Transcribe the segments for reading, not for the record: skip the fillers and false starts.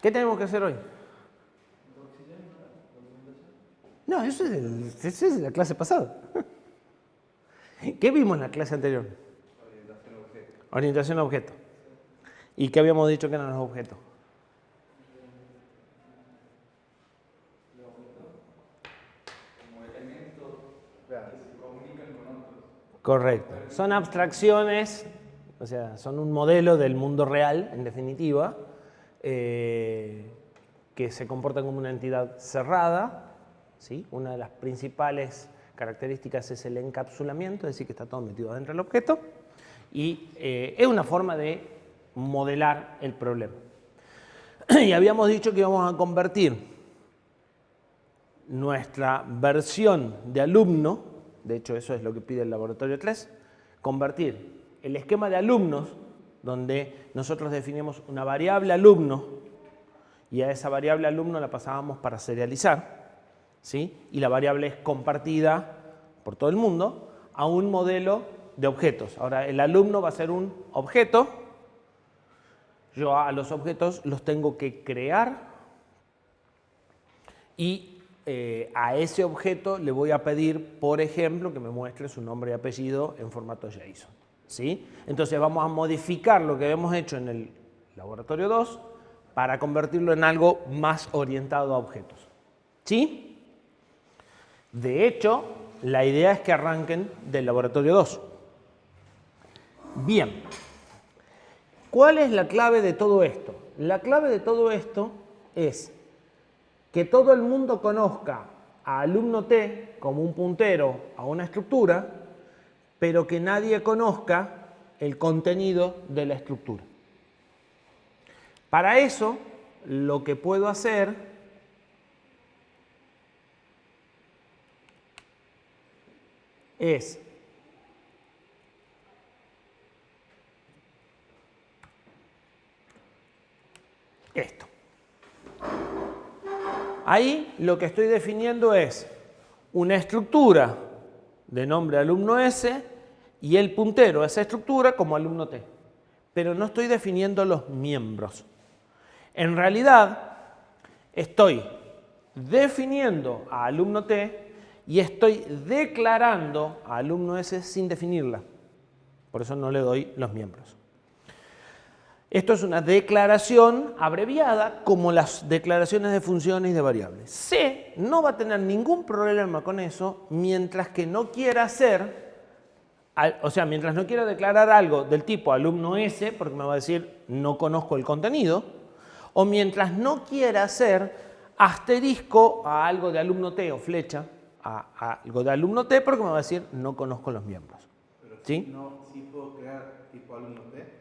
¿Qué tenemos que hacer hoy? No, eso es de la clase pasada. ¿Qué vimos en la clase anterior? Orientación a objeto. Orientación a objeto. ¿Y qué habíamos dicho que eran los objetos? Como elementos que se comunican con otros. Correcto. Son abstracciones, o sea, son un modelo del mundo real, en definitiva, que se comportan como una entidad cerrada, ¿sí? Una de las principales características es el encapsulamiento, es decir, que está todo metido dentro del objeto, y es una forma de modelar el problema. Y habíamos dicho que íbamos a convertir nuestra versión de alumno, de hecho eso es lo que pide el laboratorio 3, convertir el esquema de alumnos, donde nosotros definimos una variable alumno, y a esa variable alumno la pasábamos para serializar, ¿sí? Y la variable es compartida por todo el mundo, a un modelo de objetos. Ahora, el alumno va a ser un objeto. Yo a los objetos los tengo que crear y a ese objeto le voy a pedir, por ejemplo, que me muestre su nombre y apellido en formato JSON, ¿sí? Entonces vamos a modificar lo que habíamos hecho en el laboratorio 2 para convertirlo en algo más orientado a objetos, ¿sí? De hecho, la idea es que arranquen del laboratorio 2. Bien. ¿Cuál es la clave de todo esto? La clave de todo esto es que todo el mundo conozca a alumno T como un puntero a una estructura, pero que nadie conozca el contenido de la estructura. Para eso, lo que puedo hacer es esto. Ahí lo que estoy definiendo es una estructura de nombre alumno S y el puntero a esa estructura como alumno T. Pero no estoy definiendo los miembros. En realidad, estoy definiendo a alumno T y estoy declarando a alumno S sin definirla. Por eso no le doy los miembros. Esto es una declaración abreviada como las declaraciones de funciones y de variables. C no va a tener ningún problema con eso mientras que no quiera hacer, o sea, mientras no quiera declarar algo del tipo alumno S, porque me va a decir no conozco el contenido, o mientras no quiera hacer asterisco a algo de alumno T o flecha a algo de alumno T, porque me va a decir no conozco los miembros. Pero ¿Sí? no, sí puedo crear tipo alumno T.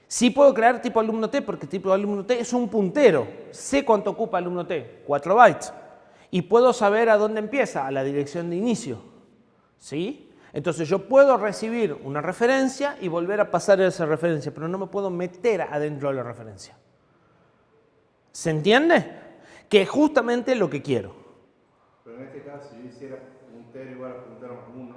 Sí puedo crear tipo alumno T porque tipo alumno T es un puntero. Sé cuánto ocupa alumno T, 4 bytes. Y puedo saber a dónde empieza, a la dirección de inicio. ¿Sí? Entonces yo puedo recibir una referencia y volver a pasar esa referencia, pero no me puedo meter adentro de la referencia. ¿Se entiende? Que es justamente lo que quiero. Pero en este caso, si yo hiciera puntero igual a puntero más 1,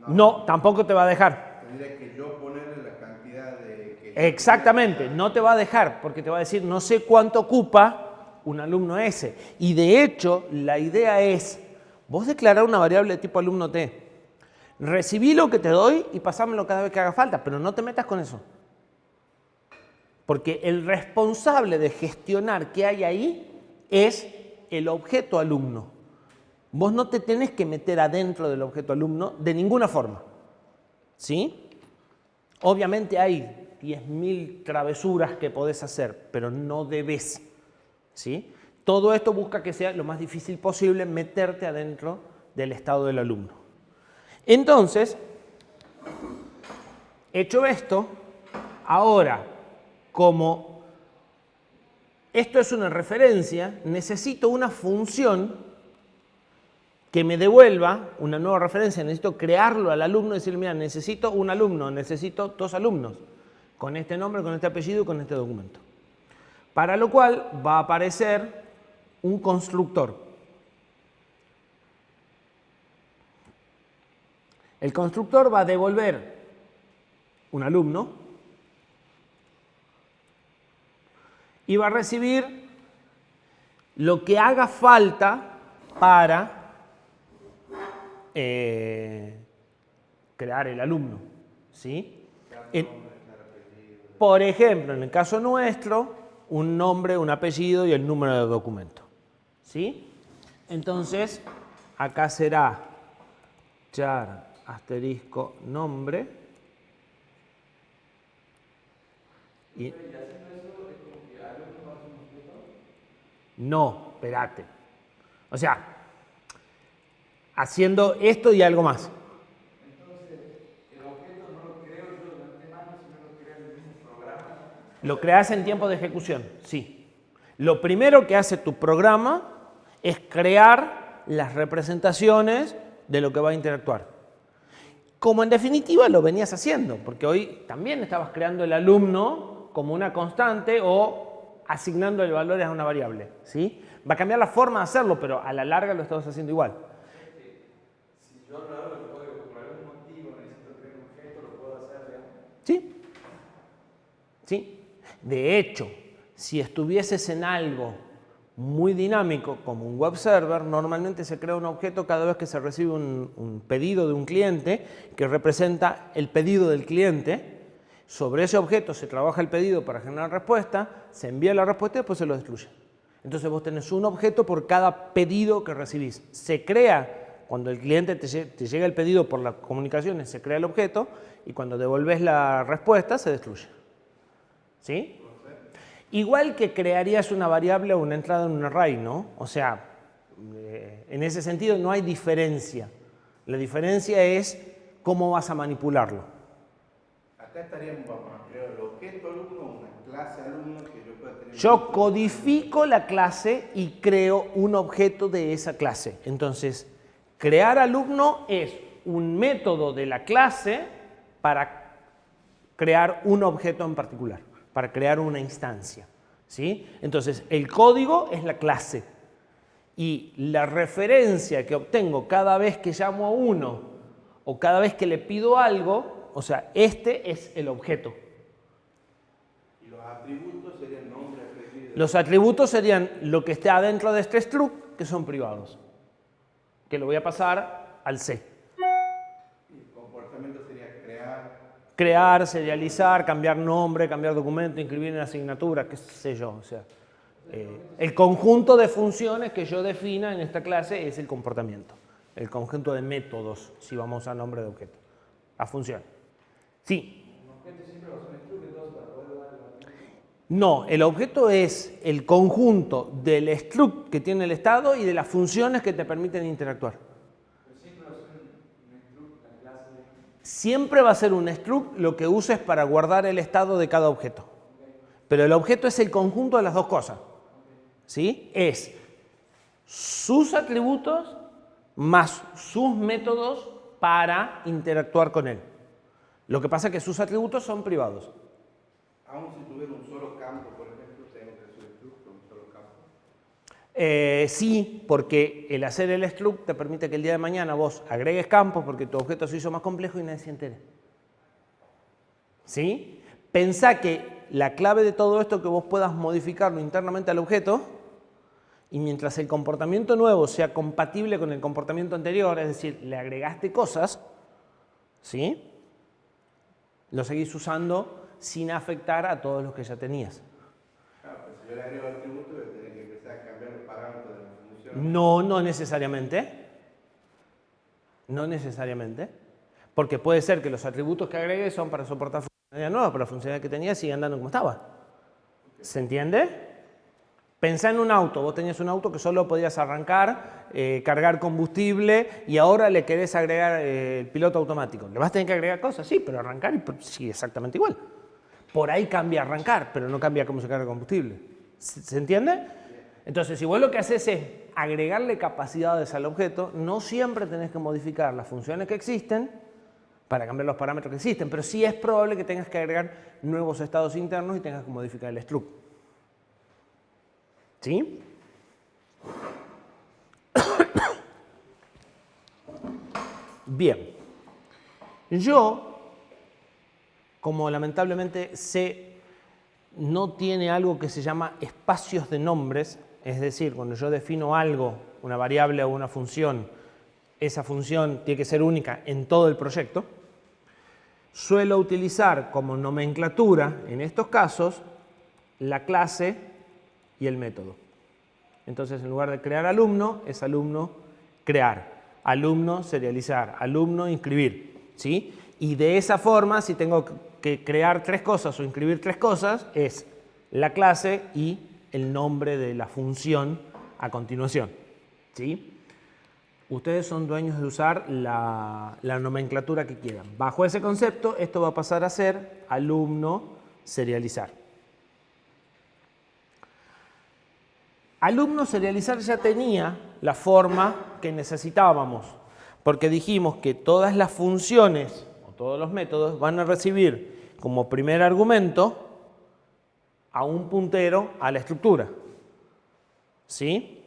No, tampoco te va a dejar. Tendría que yo ponerle la cantidad de... Exactamente, no te va a dejar porque te va a decir no sé cuánto ocupa un alumno S. Y de hecho, la idea es, vos declarar una variable de tipo alumno T. Recibí lo que te doy y pasámelo cada vez que haga falta, pero no te metas con eso. Porque el responsable de gestionar qué hay ahí es el objeto alumno. Vos no te tenés que meter adentro del objeto alumno de ninguna forma. ¿Sí? Obviamente hay 10.000 travesuras que podés hacer, pero no debes. ¿Sí? Todo esto busca que sea lo más difícil posible meterte adentro del estado del alumno. Entonces, hecho esto, ahora, como esto es una referencia, necesito una función que me devuelva una nueva referencia. Necesito crearlo al alumno y decirle, mira, necesito un alumno, necesito 2 alumnos, con este nombre, con este apellido y con este documento. Para lo cual va a aparecer un constructor. El constructor va a devolver un alumno y va a recibir lo que haga falta para crear el alumno, ¿sí? Por ejemplo, en el caso nuestro, un nombre, un apellido y el número de documento, ¿sí? Entonces, acá será char asterisco nombre. Y no, espérate. O sea, haciendo esto y algo más. Entonces, el objeto no lo creo yo de antemano, sino lo crea el mismo programa. Lo creas en tiempo de ejecución, sí. Lo primero que hace tu programa es crear las representaciones de lo que va a interactuar. Como en definitiva lo venías haciendo, porque hoy también estabas creando el alumno como una constante o asignándole valores a una variable, ¿sí? Va a cambiar la forma de hacerlo, pero a la larga lo estabas haciendo igual. Si yo lo hago el código por algún motivo, necesito crear un objeto, lo puedo hacer, digamos. Sí. Sí. De hecho, si estuvieses en algo muy dinámico como un web server, normalmente se crea un objeto cada vez que se recibe un pedido de un cliente que representa el pedido del cliente. Sobre ese objeto se trabaja el pedido para generar respuesta, se envía la respuesta y después se lo destruye. Entonces vos tenés un objeto por cada pedido que recibís. Se crea, cuando el cliente te llega el pedido por las comunicaciones, se crea el objeto y cuando devolvés la respuesta se destruye. ¿Sí? Igual que crearías una variable o una entrada en un array, ¿no? O sea, en ese sentido no hay diferencia. La diferencia es cómo vas a manipularlo. Acá estaríamos, vamos a crear el objeto alumno, una clase alumno que yo pueda tener. Yo codifico la clase y creo un objeto de esa clase. Entonces, crear alumno es un método de la clase para crear un objeto en particular, para crear una instancia, ¿sí? Entonces, el código es la clase y la referencia que obtengo cada vez que llamo a uno o cada vez que le pido algo, o sea, este es el objeto. Y los atributos serían nombre, apellido. Los atributos serían lo que esté adentro de este struct, que son privados, que lo voy a pasar al C. Y el comportamiento sería Crear, serializar, cambiar nombre, cambiar documento, inscribir en asignatura, qué sé yo. O sea, el conjunto de funciones que yo defina en esta clase es el comportamiento. El conjunto de métodos, si vamos a nombre de objeto. A función. Sí. No, el objeto es el conjunto del struct que tiene el estado y de las funciones que te permiten interactuar. Siempre va a ser un struct lo que uses para guardar el estado de cada objeto. Pero el objeto es el conjunto de las dos cosas. ¿Sí? Es sus atributos más sus métodos para interactuar con él. Lo que pasa es que sus atributos son privados. Aún si tuviera un solo campo, por ejemplo, tengo que hacer el struct con un solo campo. Sí, porque el hacer el struct te permite que el día de mañana vos agregues campos porque tu objeto se hizo más complejo y nadie se entere. ¿Sí? Pensá que la clave de todo esto es que vos puedas modificarlo internamente al objeto y mientras el comportamiento nuevo sea compatible con el comportamiento anterior, es decir, le agregaste cosas, ¿sí? Lo seguís usando sin afectar a todos los que ya tenías. Claro, pues si yo le agrego el atributo, voy a tener que empezar a cambiar los parámetros de la función. No, no necesariamente. No necesariamente. Porque puede ser que los atributos que agregues son para soportar funcionalidad nueva, pero la funcionalidad que tenías sigue andando como estaba. ¿Se entiende? Pensá en un auto. Vos tenías un auto que solo podías arrancar, cargar combustible y ahora le querés agregar el piloto automático. ¿Le vas a tener que agregar cosas? Sí, pero arrancar sigue exactamente igual. Por ahí cambia arrancar, pero no cambia cómo se carga el combustible. ¿Se entiende? Entonces, si vos lo que haces es agregarle capacidades al objeto, no siempre tenés que modificar las funciones que existen para cambiar los parámetros que existen, pero sí es probable que tengas que agregar nuevos estados internos y tengas que modificar el struct. ¿Sí? Bien. Yo, como lamentablemente sé no tiene algo que se llama espacios de nombres, es decir, cuando yo defino algo, una variable o una función, esa función tiene que ser única en todo el proyecto. Suelo utilizar como nomenclatura, en estos casos, la clase y el método. Entonces, en lugar de crear alumno, es alumno crear, alumno serializar, alumno inscribir, ¿sí? Y de esa forma, si tengo que crear 3 cosas o inscribir 3 cosas, es la clase y el nombre de la función a continuación, ¿sí? Ustedes son dueños de usar la nomenclatura que quieran. Bajo ese concepto, esto va a pasar a ser alumno serializar. Alumno serializar ya tenía la forma que necesitábamos, porque dijimos que todas las funciones o todos los métodos van a recibir como primer argumento a un puntero a la estructura. ¿Sí?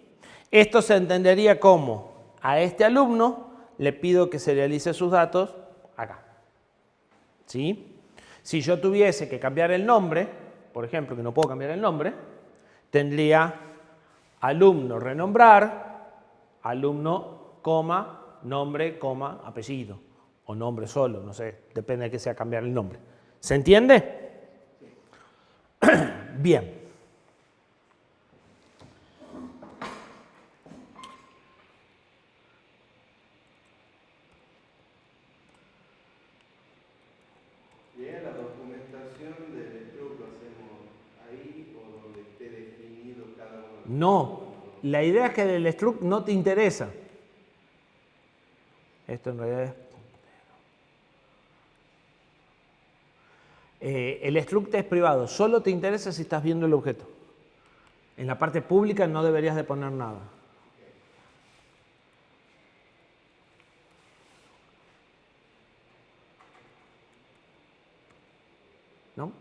Esto se entendería como a este alumno le pido que serialice sus datos acá. ¿Sí? Si yo tuviese que cambiar el nombre, por ejemplo, que no puedo cambiar el nombre, tendría alumno renombrar, alumno, coma, nombre, coma, apellido. O nombre solo, no sé, depende de que sea cambiar el nombre. ¿Se entiende? Bien. Bien, la documentación del struct lo hacemos ahí o donde esté definido cada uno de los No, la idea es que del struct no te interesa. Esto en realidad es... el struct es privado, solo te interesa si estás viendo el objeto. En la parte pública no deberías de poner nada. ¿No?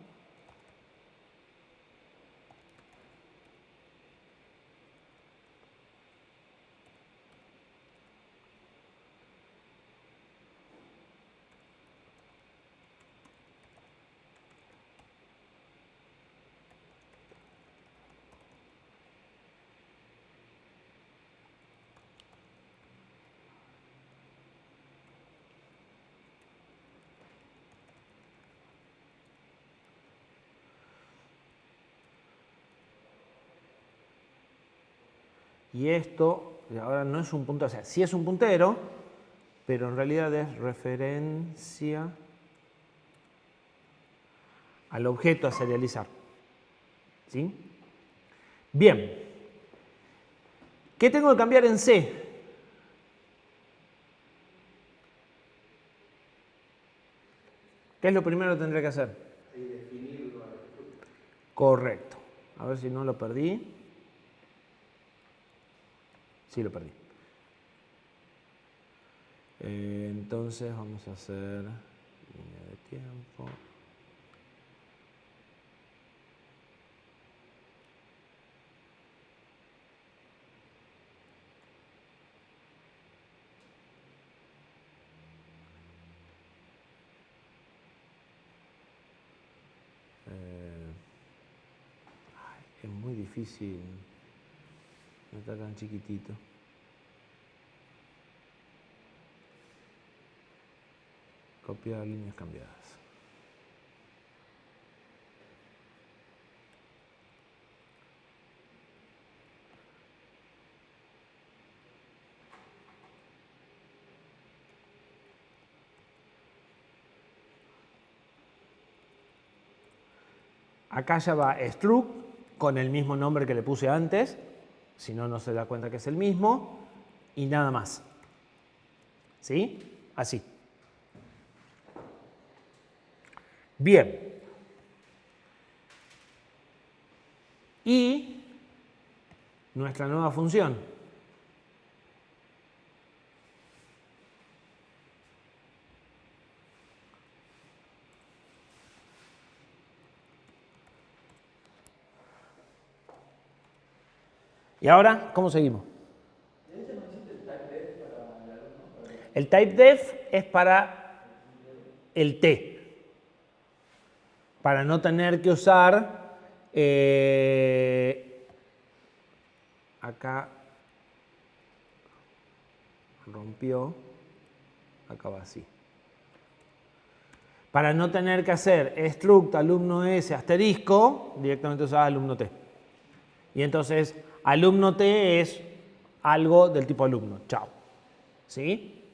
Y esto ahora no es un puntero, o sea, sí es un puntero, pero en realidad es referencia al objeto a serializar. ¿Sí? Bien. ¿Qué tengo que cambiar en C? ¿Qué es lo primero que tendré que hacer? Correcto. A ver si no lo perdí. Sí, lo perdí. Entonces vamos a hacer línea de tiempo. Es muy difícil. No está tan chiquitito. Copiar líneas cambiadas. Acá ya va struct con el mismo nombre que le puse antes, si no, no se da cuenta que es el mismo, y nada más. ¿Sí? Así. Bien. Y nuestra nueva función. ¿Y ahora cómo seguimos? El typedef es para el T, para no tener que usar Acá rompió, acá va así. Para no tener que hacer struct alumno S asterisco, directamente usaba alumno T. Y entonces alumno T es algo del tipo alumno. Chao. ¿Sí?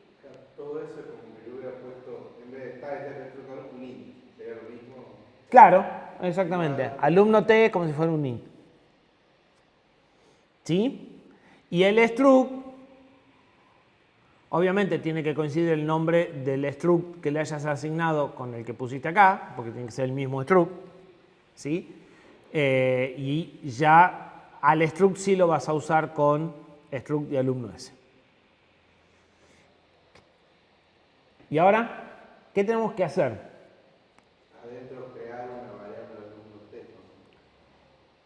Todo eso es como que yo hubiera puesto, en vez de estar estructurado, un int. Sería lo mismo. Claro, exactamente. Alumno T como si fuera un int. ¿Sí? Y el struct, obviamente tiene que coincidir el nombre del struct que le hayas asignado con el que pusiste acá, porque tiene que ser el mismo struct. ¿Sí? Y ya al struct sí lo vas a usar con struct de alumno S. ¿Y ahora qué tenemos que hacer? Adentro crear una variable alumno T, ¿no?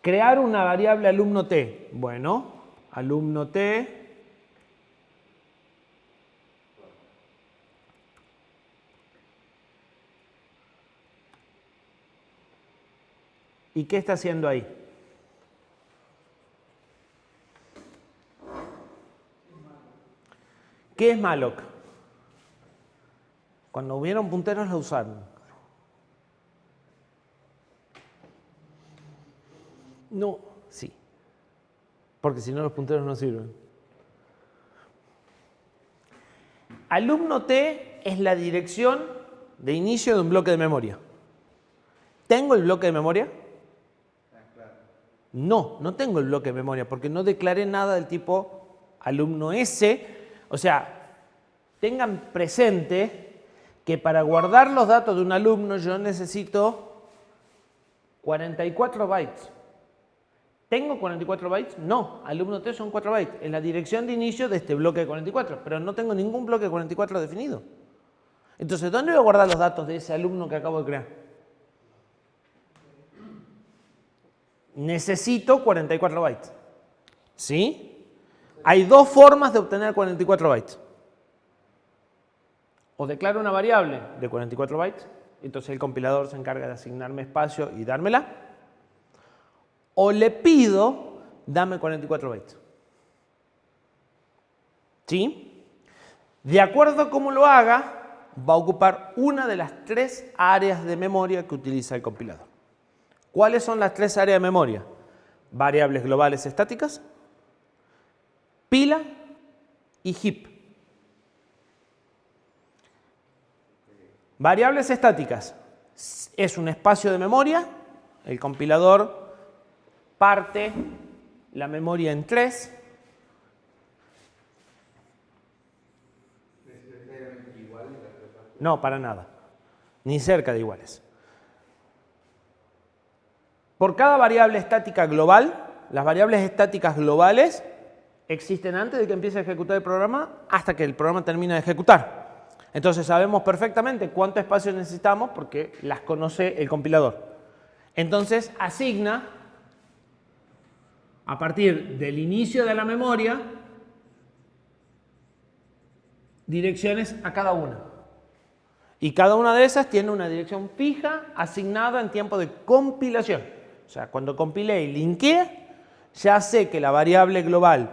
Crear una variable alumno T. Bueno, alumno T. ¿Y qué está haciendo ahí? ¿Qué es malloc? Cuando hubieron punteros lo usaron. No, sí. Porque si no los punteros no sirven. Alumno T es la dirección de inicio de un bloque de memoria. ¿Tengo el bloque de memoria? No, no tengo el bloque de memoria porque no declaré nada del tipo alumno S. O sea, tengan presente que para guardar los datos de un alumno yo necesito 44 bytes. ¿Tengo 44 bytes? No, alumno T son 4 bytes. Es la dirección de inicio de este bloque de 44, pero no tengo ningún bloque de 44 definido. Entonces, ¿dónde voy a guardar los datos de ese alumno que acabo de crear? Necesito 44 bytes. ¿Sí? Hay dos formas de obtener 44 bytes. O declaro una variable de 44 bytes, entonces el compilador se encarga de asignarme espacio y dármela. O le pido, dame 44 bytes. ¿Sí? De acuerdo a cómo lo haga, va a ocupar una de las 3 áreas de memoria que utiliza el compilador. ¿Cuáles son las 3 áreas de memoria? Variables globales estáticas, pila y heap. Variables estáticas es un espacio de memoria. El compilador parte la memoria en 3. ¿Necesariamente iguales las tres partes? No, para nada. Ni cerca de iguales. Por cada variable estática global, las variables estáticas globales existen antes de que empiece a ejecutar el programa hasta que el programa termina de ejecutar. Entonces sabemos perfectamente cuánto espacio necesitamos porque las conoce el compilador. Entonces asigna a partir del inicio de la memoria direcciones a cada una. Y cada una de esas tiene una dirección fija asignada en tiempo de compilación. O sea, cuando compilé y linkeé, ya sé que la variable global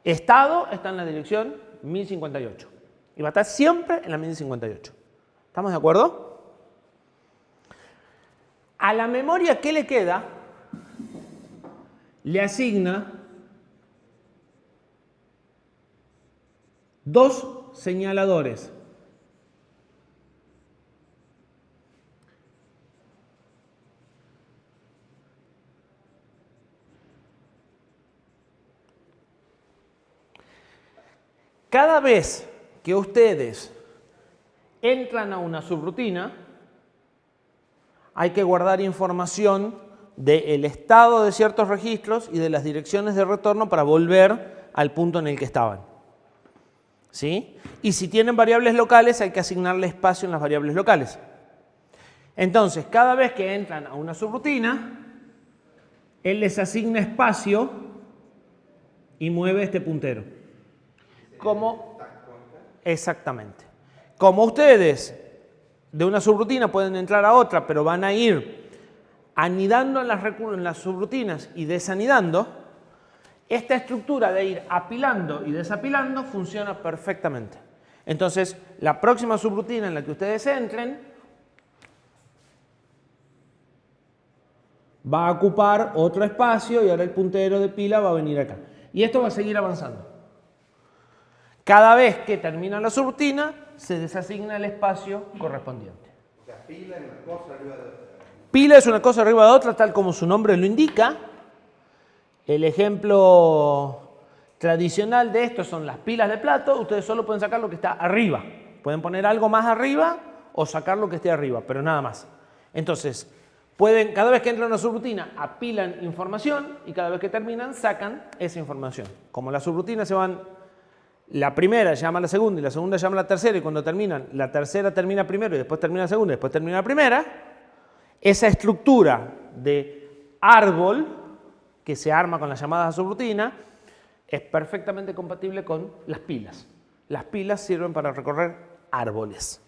estado está en la dirección 1058. Y va a estar siempre en la 1058. ¿Estamos de acuerdo? A la memoria que le queda, le asigna 2 señaladores. Cada vez que ustedes entran a una subrutina, hay que guardar información del estado de ciertos registros y de las direcciones de retorno para volver al punto en el que estaban. ¿Sí? Y si tienen variables locales, hay que asignarle espacio en las variables locales. Entonces, cada vez que entran a una subrutina, él les asigna espacio y mueve este puntero. Como, exactamente. Como ustedes de una subrutina pueden entrar a otra, pero van a ir anidando en las subrutinas y desanidando, esta estructura de ir apilando y desapilando funciona perfectamente. Entonces, la próxima subrutina en la que ustedes entren va a ocupar otro espacio y ahora el puntero de pila va a venir acá. Y esto va a seguir avanzando. Cada vez que termina la subrutina, se desasigna el espacio correspondiente. O sea, pila es una cosa arriba de otra. Pila es una cosa arriba de otra, tal como su nombre lo indica. El ejemplo tradicional de esto son las pilas de plato. Ustedes solo pueden sacar lo que está arriba. Pueden poner algo más arriba o sacar lo que esté arriba, pero nada más. Entonces, cada vez que entran a una subrutina, apilan información y cada vez que terminan, sacan esa información. Como las subrutinas se van, la primera llama a la segunda y la segunda llama a la tercera, y cuando terminan, la tercera termina primero y después termina la segunda y después termina la primera, esa estructura de árbol que se arma con las llamadas a subrutina es perfectamente compatible con las pilas. Las pilas sirven para recorrer árboles.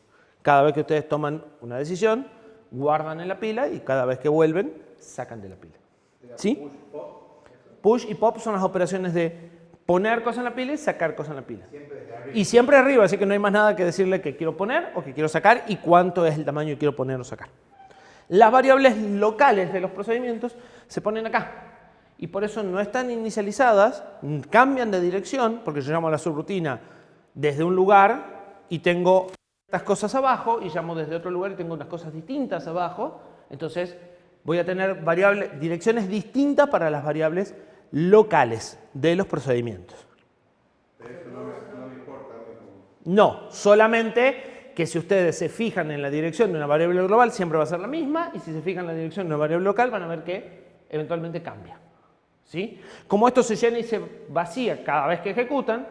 Cada vez que ustedes toman una decisión, guardan en la pila y cada vez que vuelven, sacan de la pila. ¿Sí? Push y pop son las operaciones de poner cosas en la pila y sacar cosas en la pila. Y siempre arriba, así que no hay más nada que decirle que quiero poner o que quiero sacar y cuánto es el tamaño que quiero poner o sacar. Las variables locales de los procedimientos se ponen acá. Y por eso no están inicializadas, cambian de dirección, porque yo llamo a la subrutina desde un lugar y tengo estas cosas abajo, y llamo desde otro lugar y tengo unas cosas distintas abajo. Entonces voy a tener direcciones distintas para las variables locales de los procedimientos. Pero eso no me importa. No, solamente que si ustedes se fijan en la dirección de una variable global, siempre va a ser la misma, y si se fijan en la dirección de una variable local, van a ver que eventualmente cambia. ¿Sí? Como esto se llena y se vacía cada vez que ejecutan,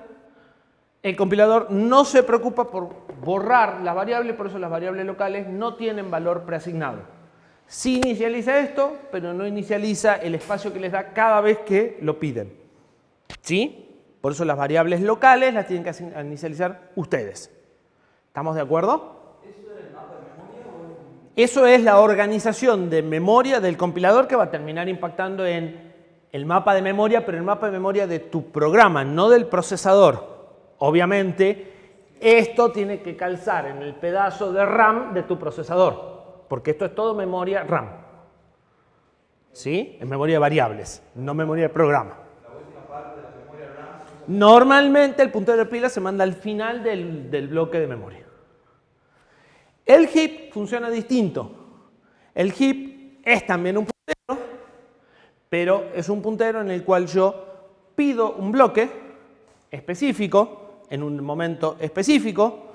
el compilador no se preocupa por borrar las variables, por eso las variables locales no tienen valor preasignado. Sí inicializa esto, pero no inicializa el espacio que les da cada vez que lo piden. ¿Sí? Por eso las variables locales las tienen que inicializar ustedes. ¿Estamos de acuerdo? ¿Eso es el mapa de memoria o Eso es la organización de memoria del compilador que va a terminar impactando en el mapa de memoria, pero el mapa de memoria de tu programa, no del procesador. Obviamente, esto tiene que calzar en el pedazo de RAM de tu procesador, porque esto es todo memoria RAM. ¿Sí? Es memoria de variables, no memoria de programa. la última parte de la memoria RAM? Normalmente el puntero de pila se manda al final del bloque de memoria. El heap funciona distinto. El heap es también un puntero, pero es un puntero en el cual yo pido un bloque específico en un momento específico,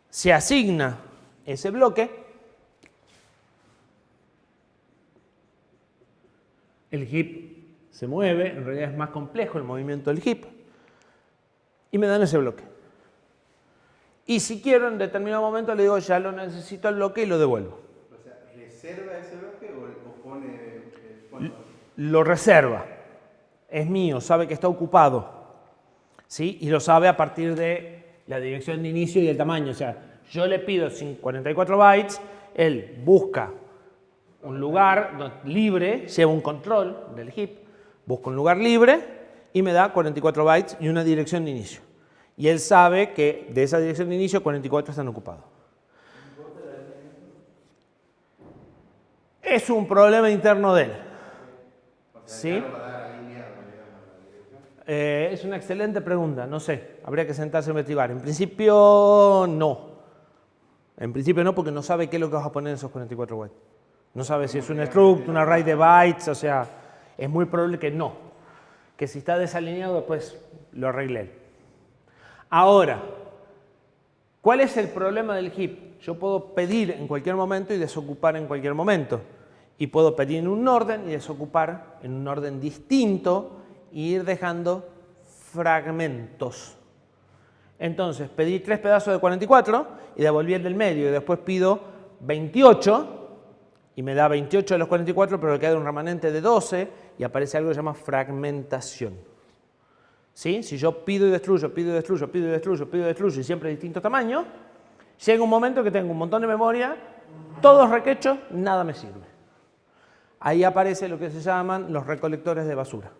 se asigna ese bloque, el heap se mueve, en realidad es más complejo el movimiento del heap, y me dan ese bloque. Y si quiero en determinado momento le digo ya lo necesito el bloque y lo devuelvo. O sea, ¿reserva ese bloque o pone? Lo reserva, es mío, sabe que está ocupado. ¿Sí? Y lo sabe a partir de la dirección de inicio y el tamaño. O sea, yo le pido 44 bytes, él busca un lugar libre, lleva un control del heap, busca un lugar libre y me da 44 bytes y una dirección de inicio. Y él sabe que de esa dirección de inicio 44 están ocupados. Es un problema interno de él. ¿Sí? Es una excelente pregunta, no sé, habría que sentarse a investigar. En principio no. En principio no, porque no sabe qué es lo que vas a poner en esos 44 bytes. No sabe si es un struct, un array de bytes, o sea, es muy probable que no. Que si está desalineado después lo arregle él. Ahora, ¿cuál es el problema del heap? Yo puedo pedir en cualquier momento y desocupar en cualquier momento. Y puedo pedir en un orden y desocupar en un orden distinto y ir dejando fragmentos. Entonces, pedí 3 pedazos de 44 y devolví el del medio y después pido 28 y me da 28 de los 44, pero le queda un remanente de 12 y aparece algo que se llama fragmentación. ¿Sí? Si yo pido y destruyo, pido y destruyo, pido y destruyo, pido y destruyo y siempre de distinto tamaño, llega un momento que tengo un montón de memoria, todos requechos, nada me sirve. ahí aparece lo que se llaman los recolectores de basura,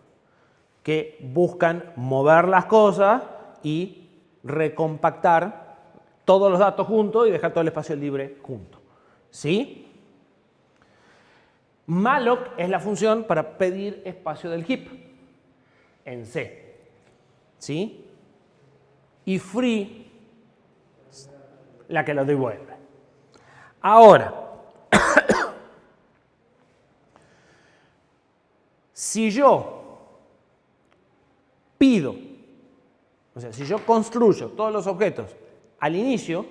que buscan mover las cosas y recompactar todos los datos juntos y dejar todo el espacio libre junto. ¿Sí? Malloc es la función para pedir espacio del heap en C. ¿Sí? Y free la que lo devuelve. Ahora, si yo pido, o sea, si yo construyo todos los objetos al inicio,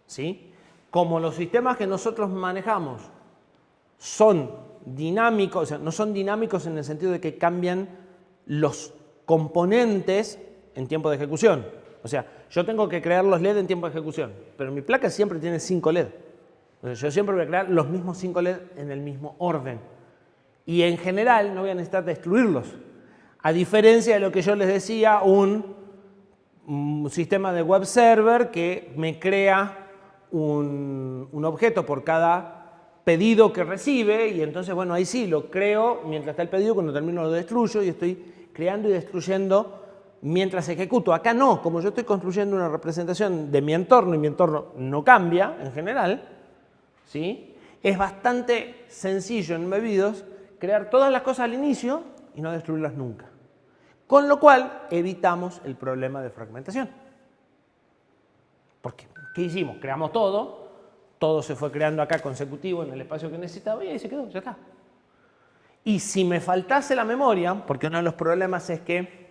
¿sí? Como los sistemas que nosotros manejamos son dinámicos, o sea, no son dinámicos en el sentido de que cambian los componentes en tiempo de ejecución. O sea, yo tengo que crear los LED en tiempo de ejecución, pero mi placa siempre tiene 5 LED. Entonces, yo siempre voy a crear los mismos 5 LED en el mismo orden. Y en general no voy a necesitar destruirlos. A diferencia de lo que yo les decía, un sistema de web server que me crea un objeto por cada pedido que recibe, y entonces, bueno, ahí sí lo creo mientras está el pedido, cuando termino lo destruyo y estoy creando y destruyendo mientras ejecuto. Acá no, como yo estoy construyendo una representación de mi entorno y mi entorno no cambia en general, ¿sí? Es bastante sencillo en Embebidos crear todas las cosas al inicio y no destruirlas nunca. Con lo cual evitamos el problema de fragmentación. Porque, ¿qué hicimos? Creamos todo se fue creando acá consecutivo en el espacio que necesitaba y ahí se quedó, ya está. Y si me faltase la memoria, porque uno de los problemas es que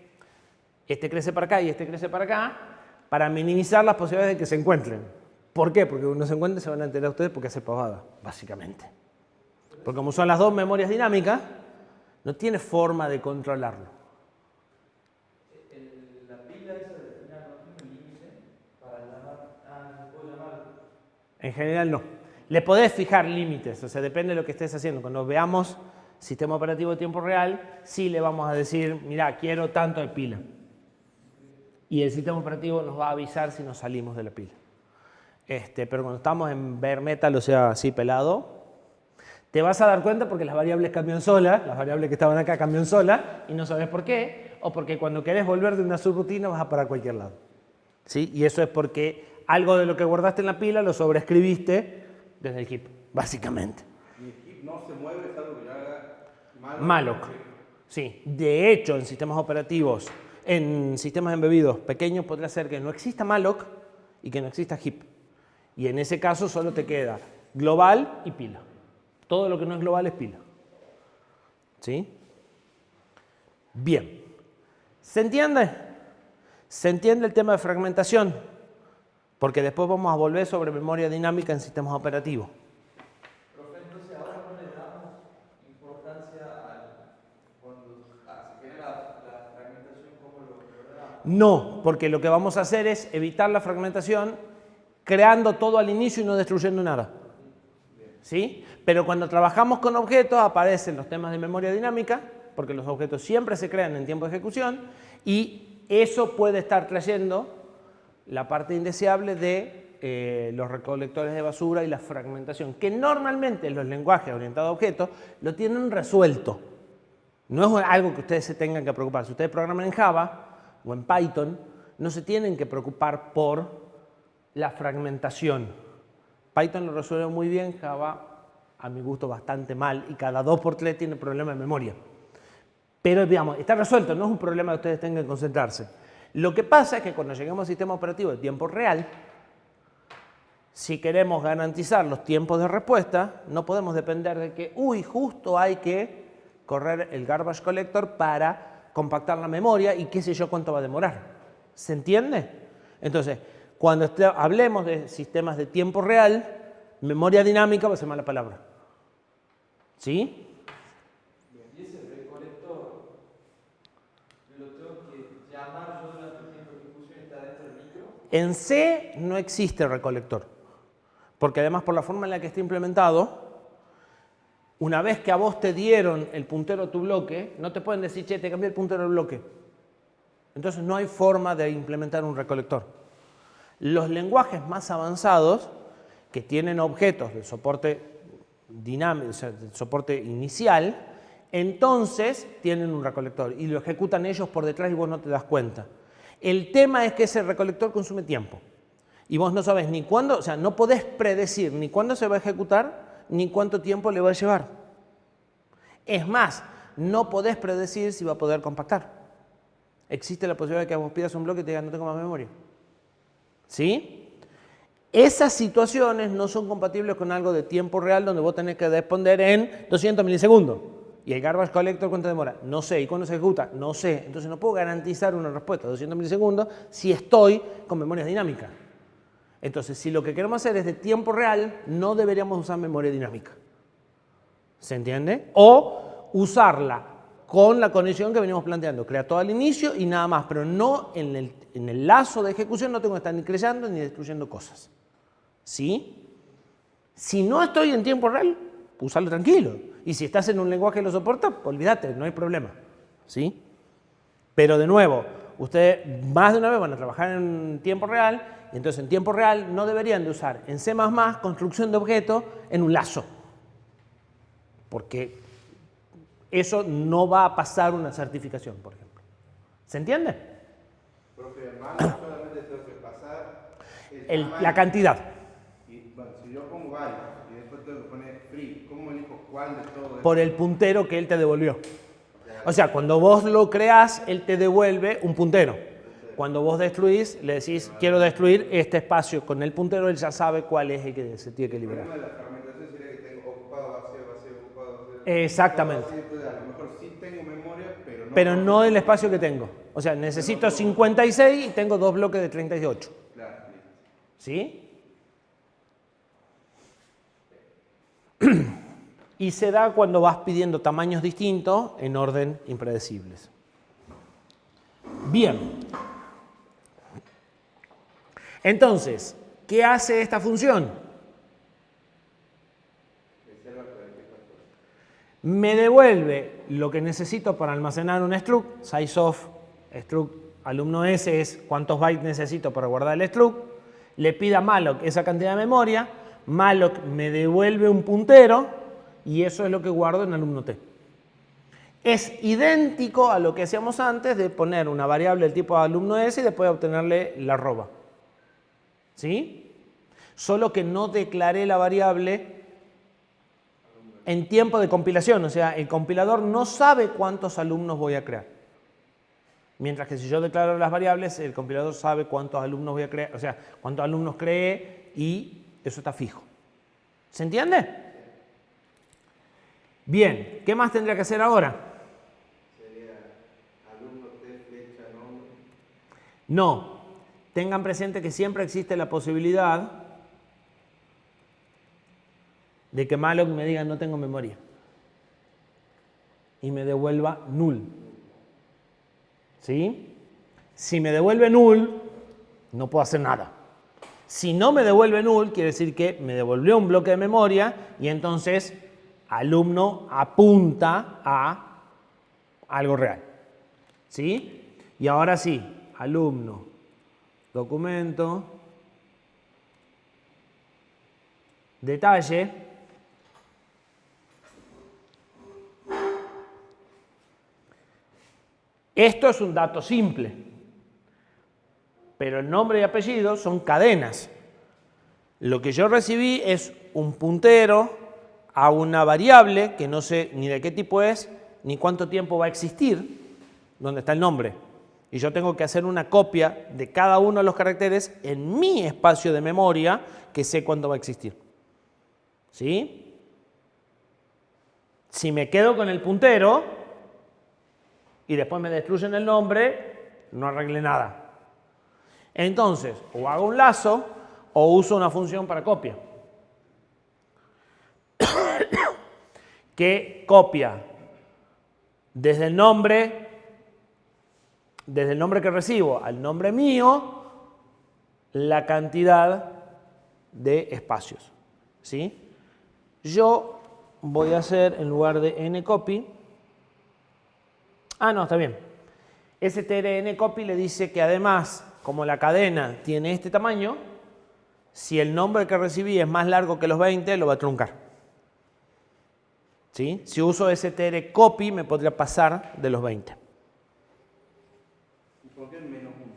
este crece para acá y este crece para acá, para minimizar las posibilidades de que se encuentren. ¿Por qué? Porque cuando se encuentren se van a enterar ustedes porque hace pavada, básicamente. Porque como son las dos memorias dinámicas, no tiene forma de controlarlo. La pila esa de final no tiene límite para llamar. ¿Se puede llamar? En general no. Le podés fijar límites, o sea, depende de lo que estés haciendo. Cuando veamos sistema operativo de tiempo real, sí le vamos a decir, mira, quiero tanto de pila. Y el sistema operativo nos va a avisar si nos salimos de la pila. Pero cuando estamos en bare metal, o sea, así pelado, te vas a dar cuenta porque las variables cambian solas, las variables que estaban acá cambian solas, y no sabes por qué, o porque cuando querés volver de una subrutina vas a parar a cualquier lado. ¿Sí? Y eso es porque algo de lo que guardaste en la pila lo sobreescribiste desde el heap, básicamente. Y el heap no se mueve, es algo que yo haga Malloc. Sí. De hecho, en sistemas operativos, en sistemas embebidos pequeños, podría ser que no exista malloc y que no exista heap. Y en ese caso solo te queda global y pila. Todo lo que no es global es pila. ¿Sí? Bien. ¿Se entiende? ¿Se entiende el tema de fragmentación? Porque después vamos a volver sobre memoria dinámica en sistemas operativos. Profe, entonces ahora no le damos importancia cuando se genera la fragmentación, ¿cómo lo ordenamos? No, porque lo que vamos a hacer es evitar la fragmentación creando todo al inicio y no destruyendo nada. ¿Sí? Pero cuando trabajamos con objetos aparecen los temas de memoria dinámica, porque los objetos siempre se crean en tiempo de ejecución, y eso puede estar trayendo la parte indeseable de los recolectores de basura y la fragmentación, que normalmente los lenguajes orientados a objetos lo tienen resuelto. No es algo que ustedes se tengan que preocupar. Si ustedes programan en Java o en Python, no se tienen que preocupar por la fragmentación. Python lo resuelve muy bien, Java a mi gusto bastante mal, y cada 2x3 tiene problema de memoria. Pero digamos, está resuelto, no es un problema que ustedes tengan que concentrarse. Lo que pasa es que cuando lleguemos al sistema operativo de tiempo real, si queremos garantizar los tiempos de respuesta, no podemos depender de que, justo hay que correr el garbage collector para compactar la memoria y qué sé yo cuánto va a demorar. ¿Se entiende? Entonces, cuando hablemos de sistemas de tiempo real, memoria dinámica va a ser mala palabra. ¿Sí? Y ese recolector lo tengo que llamar yo durante el tiempo de ejecución y está dentro del micro. En C no existe recolector, porque además por la forma en la que está implementado, una vez que a vos te dieron el puntero a tu bloque, no te pueden decir, che, te cambié el puntero al bloque. Entonces no hay forma de implementar un recolector. Los lenguajes más avanzados, que tienen objetos de soporte dinámico, o sea, de soporte inicial, entonces tienen un recolector y lo ejecutan ellos por detrás y vos no te das cuenta. El tema es que ese recolector consume tiempo y vos no sabes ni cuándo, o sea, no podés predecir ni cuándo se va a ejecutar ni cuánto tiempo le va a llevar. Es más, no podés predecir si va a poder compactar. Existe la posibilidad de que vos pidas un bloque y te digan no tengo más memoria. ¿Sí? Esas situaciones no son compatibles con algo de tiempo real donde vos tenés que responder en 200 milisegundos. ¿Y el garbage collector cuánto demora? No sé. ¿Y cuándo se ejecuta? No sé. Entonces no puedo garantizar una respuesta de 200 milisegundos si estoy con memorias dinámicas. Entonces, si lo que queremos hacer es de tiempo real, no deberíamos usar memoria dinámica. ¿Se entiende? O usarla con la condición que venimos planteando. Crea todo al inicio y nada más, pero no en el lazo de ejecución no tengo que estar ni creando ni destruyendo cosas. ¿Sí? Si no estoy en tiempo real, usarlo tranquilo. Y si estás en un lenguaje que lo soporta, olvídate, no hay problema. ¿Sí? Pero de nuevo, ustedes más de una vez van a trabajar en tiempo real y entonces en tiempo real no deberían de usar en C++ construcción de objetos en un lazo. Porque eso no va a pasar una certificación, por ejemplo. ¿Se entiende? Profe, hermano, solamente tengo que pasar la cantidad. Y, bueno, si yo pongo varios y después tengo que poner free, ¿cómo elijo cuál de todo eso? Por el puntero que él te devolvió. O sea, cuando vos lo creás, él te devuelve un puntero. Cuando vos destruís, le decís, quiero destruir este espacio con el puntero, él ya sabe cuál es el que se tiene que liberar. El problema de la fragmentación sería que tengo ocupado, vacío, vacío, ocupado, vacío. Exactamente. Vacío, entonces a lo mejor sí tengo memoria, pero no el espacio que tengo. O sea, necesito 56 y tengo 2 bloques de 38. Claro. ¿Sí? Y se da cuando vas pidiendo tamaños distintos en orden impredecibles. Bien. Entonces, ¿qué hace esta función? Me devuelve lo que necesito para almacenar un struct, sizeof, struct alumno S es cuántos bytes necesito para guardar el struct, le pide a malloc esa cantidad de memoria, malloc me devuelve un puntero y eso es lo que guardo en alumno T. Es idéntico a lo que hacíamos antes de poner una variable del tipo alumno S y después obtenerle la arroba. ¿Sí? Solo que no declaré la variable en tiempo de compilación, o sea, el compilador no sabe cuántos alumnos voy a crear. Mientras que si yo declaro las variables, el compilador sabe cuántos alumnos voy a crear, o sea, cuántos alumnos creé y eso está fijo. ¿Se entiende? Bien, ¿qué más tendría que hacer ahora? Sería alumno T, flecha, nombre. No, tengan presente que siempre existe la posibilidad de que malloc me diga no tengo memoria y me devuelva null. ¿Sí? Si me devuelve null, no puedo hacer nada. Si no me devuelve null, quiere decir que me devolvió un bloque de memoria y entonces alumno apunta a algo real. ¿Sí? Y ahora sí, alumno, documento, detalle. Esto es un dato simple, pero el nombre y apellido son cadenas. Lo que yo recibí es un puntero a una variable que no sé ni de qué tipo es, ni cuánto tiempo va a existir, donde está el nombre. Y yo tengo que hacer una copia de cada uno de los caracteres en mi espacio de memoria que sé cuándo va a existir. ¿Sí? Si me quedo con el puntero y después me destruyen el nombre, no arreglé nada. Entonces, o hago un lazo o uso una función para copia. Que copia desde el nombre que recibo al nombre mío la cantidad de espacios. ¿Sí? Yo voy a hacer en lugar de ncopy. Ah, no, está bien. strncopy le dice que además, como la cadena tiene este tamaño, si el nombre que recibí es más largo que los 20, lo va a truncar. ¿Sí? Si uso str copy me podría pasar de los 20. ¿Y por qué el menos 1?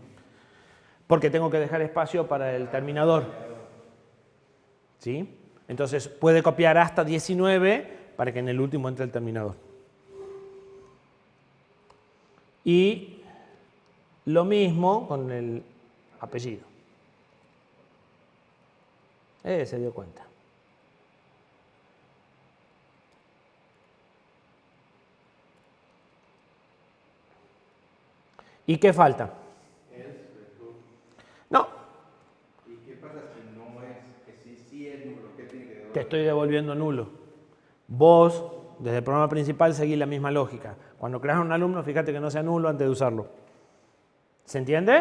Porque tengo que dejar espacio para el terminador. ¿Sí? Entonces puede copiar hasta 19 para que en el último entre el terminador. Y lo mismo con el apellido. Se dio cuenta. ¿Y qué falta? No. ¿Y qué pasa si no es, que sí es nulo? ¿Qué tiene que devolver? Te estoy devolviendo nulo. Vos, desde el programa principal, seguís la misma lógica. Cuando creas un alumno, fíjate que no sea nulo antes de usarlo. ¿Se entiende?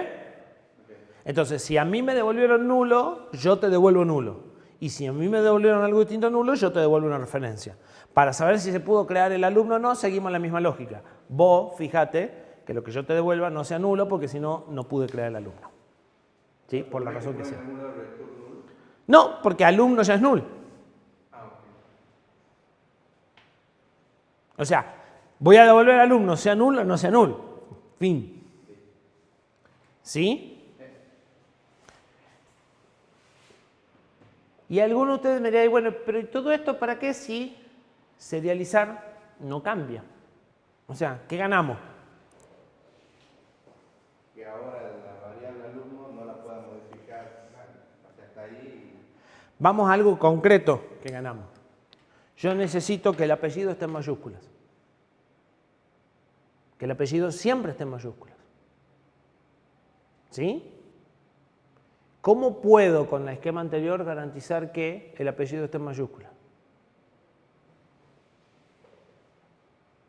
Okay. Entonces, si a mí me devolvieron nulo, yo te devuelvo nulo. Y si a mí me devolvieron algo distinto a nulo, yo te devuelvo una referencia. Para saber si se pudo crear el alumno o no, seguimos la misma lógica. Vos, fíjate que lo que yo te devuelva no sea nulo, porque si no, no pude crear el alumno. ¿Sí? Por la razón que sea. No, porque alumno ya es null. O sea, voy a devolver al alumno, sea null o no sea null. Fin. ¿Sí? Y alguno de ustedes me dirá, bueno, pero ¿y todo esto para qué si serializar no cambia? O sea, ¿qué ganamos? Que ahora la variable alumno no la pueda modificar. O sea, está ahí. Vamos a algo concreto que ganamos. Yo necesito que el apellido esté en mayúsculas. Que el apellido siempre esté en mayúsculas. ¿Sí? ¿Cómo puedo con el esquema anterior garantizar que el apellido esté en mayúsculas?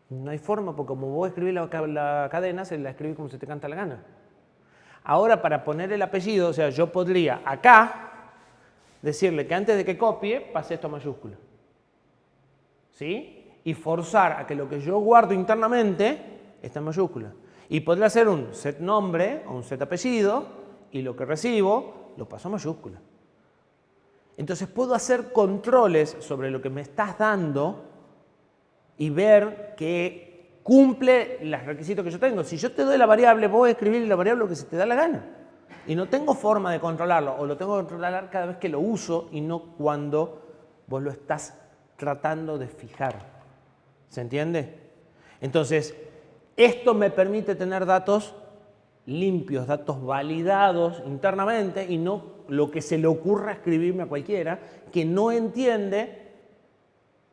No hay forma, porque como vos escribís la cadena, se la escribís como se te canta la gana. Ahora, para poner el apellido, o sea, yo podría acá decirle que antes de que copie, pase esto a mayúscula. ¿Sí? Y forzar a que lo que yo guardo internamente esté en mayúscula. Y podría hacer un set nombre o un set apellido, y lo que recibo lo paso a mayúscula. Entonces puedo hacer controles sobre lo que me estás dando y ver que cumple los requisitos que yo tengo. Si yo te doy la variable, vos escribir la variable lo que se te da la gana. Y no tengo forma de controlarlo, o lo tengo que controlar cada vez que lo uso y no cuando vos lo estás tratando de fijar. ¿Se entiende? Entonces, esto me permite tener datos limpios, datos validados internamente y no lo que se le ocurra escribirme a cualquiera que no entiende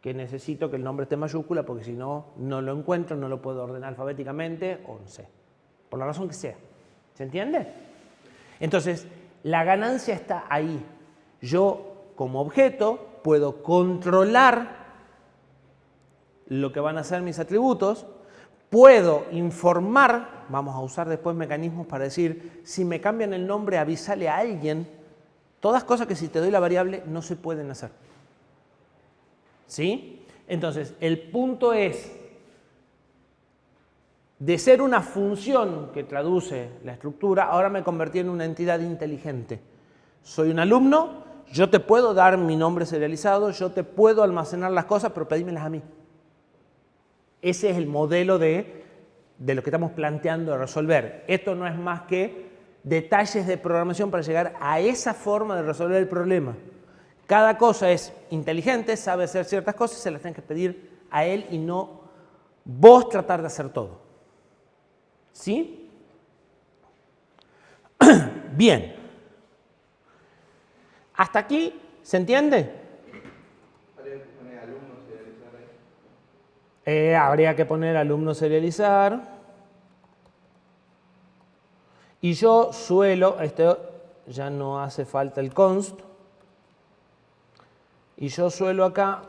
que necesito que el nombre esté en mayúscula porque si no, no lo encuentro, no lo puedo ordenar alfabéticamente o no sé, por la razón que sea. ¿Se entiende? Entonces, la ganancia está ahí. Yo, como objeto, puedo controlar lo que van a ser mis atributos, puedo informar, vamos a usar después mecanismos para decir, si me cambian el nombre, avísale a alguien, todas cosas que si te doy la variable no se pueden hacer. ¿Sí? Entonces, el punto es, de ser una función que traduce la estructura, ahora me convertí en una entidad inteligente. Soy un alumno, yo te puedo dar mi nombre serializado, yo te puedo almacenar las cosas, pero pedímelas a mí. Ese es el modelo de lo que estamos planteando de resolver. Esto no es más que detalles de programación para llegar a esa forma de resolver el problema. Cada cosa es inteligente, sabe hacer ciertas cosas, se las tienen que pedir a él y no vos tratar de hacer todo. ¿Sí? Bien. ¿Hasta aquí se entiende? Habría que poner alumno serializar. Y yo suelo, esto ya no hace falta el const, y yo suelo acá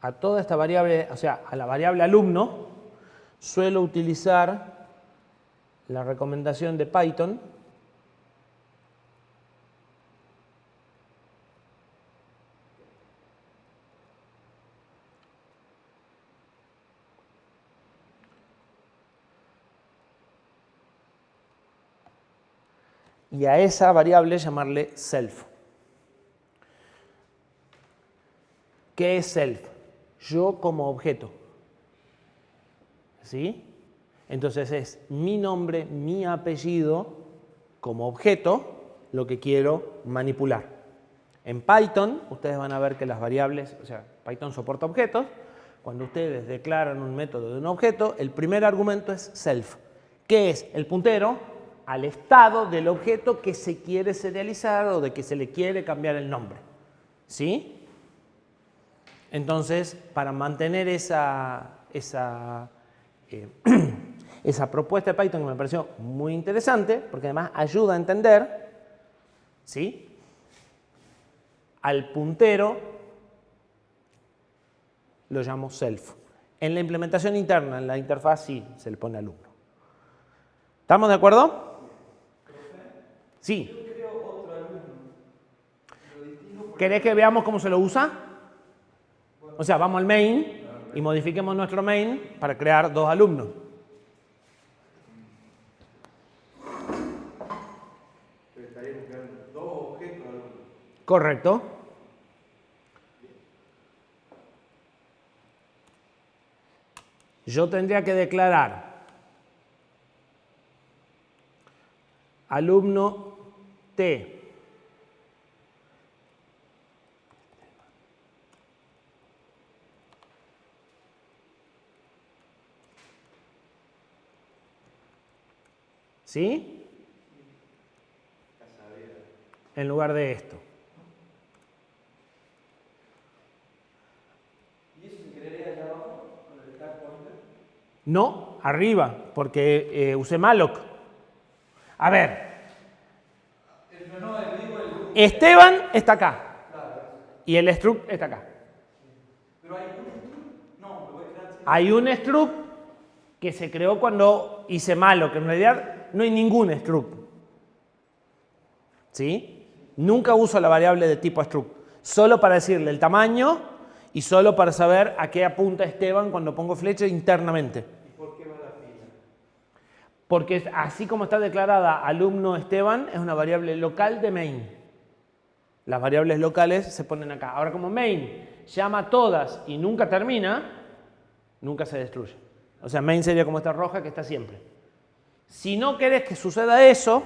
a toda esta variable, o sea, a la variable alumno, suelo utilizar la recomendación de Python y a esa variable llamarle self. ¿Qué es self? Yo como objeto. ¿Sí? Entonces es mi nombre, mi apellido como objeto, lo que quiero manipular. En Python, ustedes van a ver que las variables, o sea, Python soporta objetos. Cuando ustedes declaran un método de un objeto, el primer argumento es self, que es el puntero al estado del objeto que se quiere serializar o de que se le quiere cambiar el nombre. ¿Sí? Entonces, para mantener esa propuesta de Python que me pareció muy interesante, porque además ayuda a entender, ¿sí?, al puntero lo llamo self. En la implementación interna, en la interfaz, sí se le pone alumno. ¿Estamos de acuerdo? Sí. Yo creo otro alumno. Lo distingo por... ¿Querés que veamos cómo se lo usa? O sea, vamos al main y modifiquemos nuestro main para crear dos alumnos. Pero estaríamos creando dos objetos alumnos. Correcto. Yo tendría que declarar alumno T. ¿Sí? En lugar de esto. ¿Y eso se crearía allá abajo con el stack pointer? No, arriba, porque usé malloc. A ver, Esteban está acá y el struct está acá. ¿Pero hay un struct? No, lo voy a crear. Hay un struct que se creó cuando hice malloc, en realidad no hay ningún struct. ¿Sí? Nunca uso la variable de tipo struct, solo para decirle el tamaño y solo para saber a qué apunta Esteban cuando pongo flecha internamente. ¿Y por qué va la pila? Porque así como está declarada alumno Esteban, es una variable local de main. Las variables locales se ponen acá. Ahora, como main llama a todas y nunca termina, nunca se destruye. O sea, main sería como esta roja que está siempre. Si no querés que suceda eso,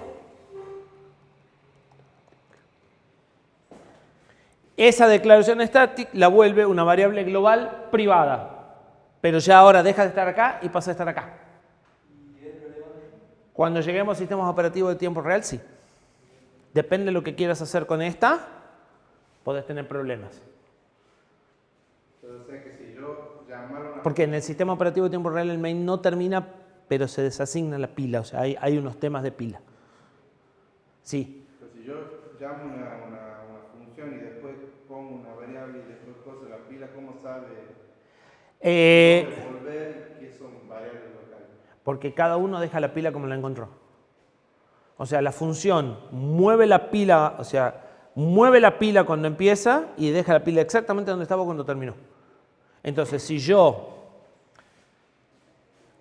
esa declaración static la vuelve una variable global privada. Pero ya ahora deja de estar acá y pasa a estar acá. Cuando lleguemos a sistemas operativos de tiempo real, sí. Depende de lo que quieras hacer con esta, podés tener problemas. Entonces, que si yo llamara una... Porque en el sistema operativo de tiempo real el main no termina, pero se desasigna la pila. O sea, hay unos temas de pila. Sí. Pero si yo llamo una función y después pongo una variable y después cose la pila, ¿cómo sabe resolver qué son variables locales? Porque cada uno deja la pila como la encontró. O sea, la función mueve la pila, o sea, mueve la pila cuando empieza y deja la pila exactamente donde estaba cuando terminó. Entonces, si yo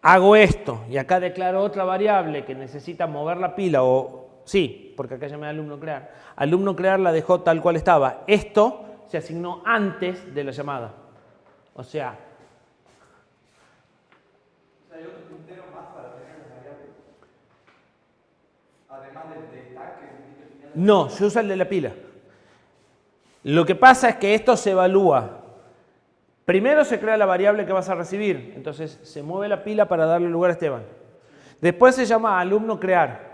hago esto y acá declaro otra variable que necesita mover la pila, o sí, porque acá llamé alumno crear la dejó tal cual estaba. Esto se asignó antes de la llamada. O sea, ¿Hay otro puntero más para tener las variables? Además del stack que dijiste al final. no, se usa el de la pila. Lo que pasa es que esto se evalúa. Primero se crea la variable que vas a recibir, entonces se mueve la pila para darle lugar a Esteban. Después se llama alumno crear.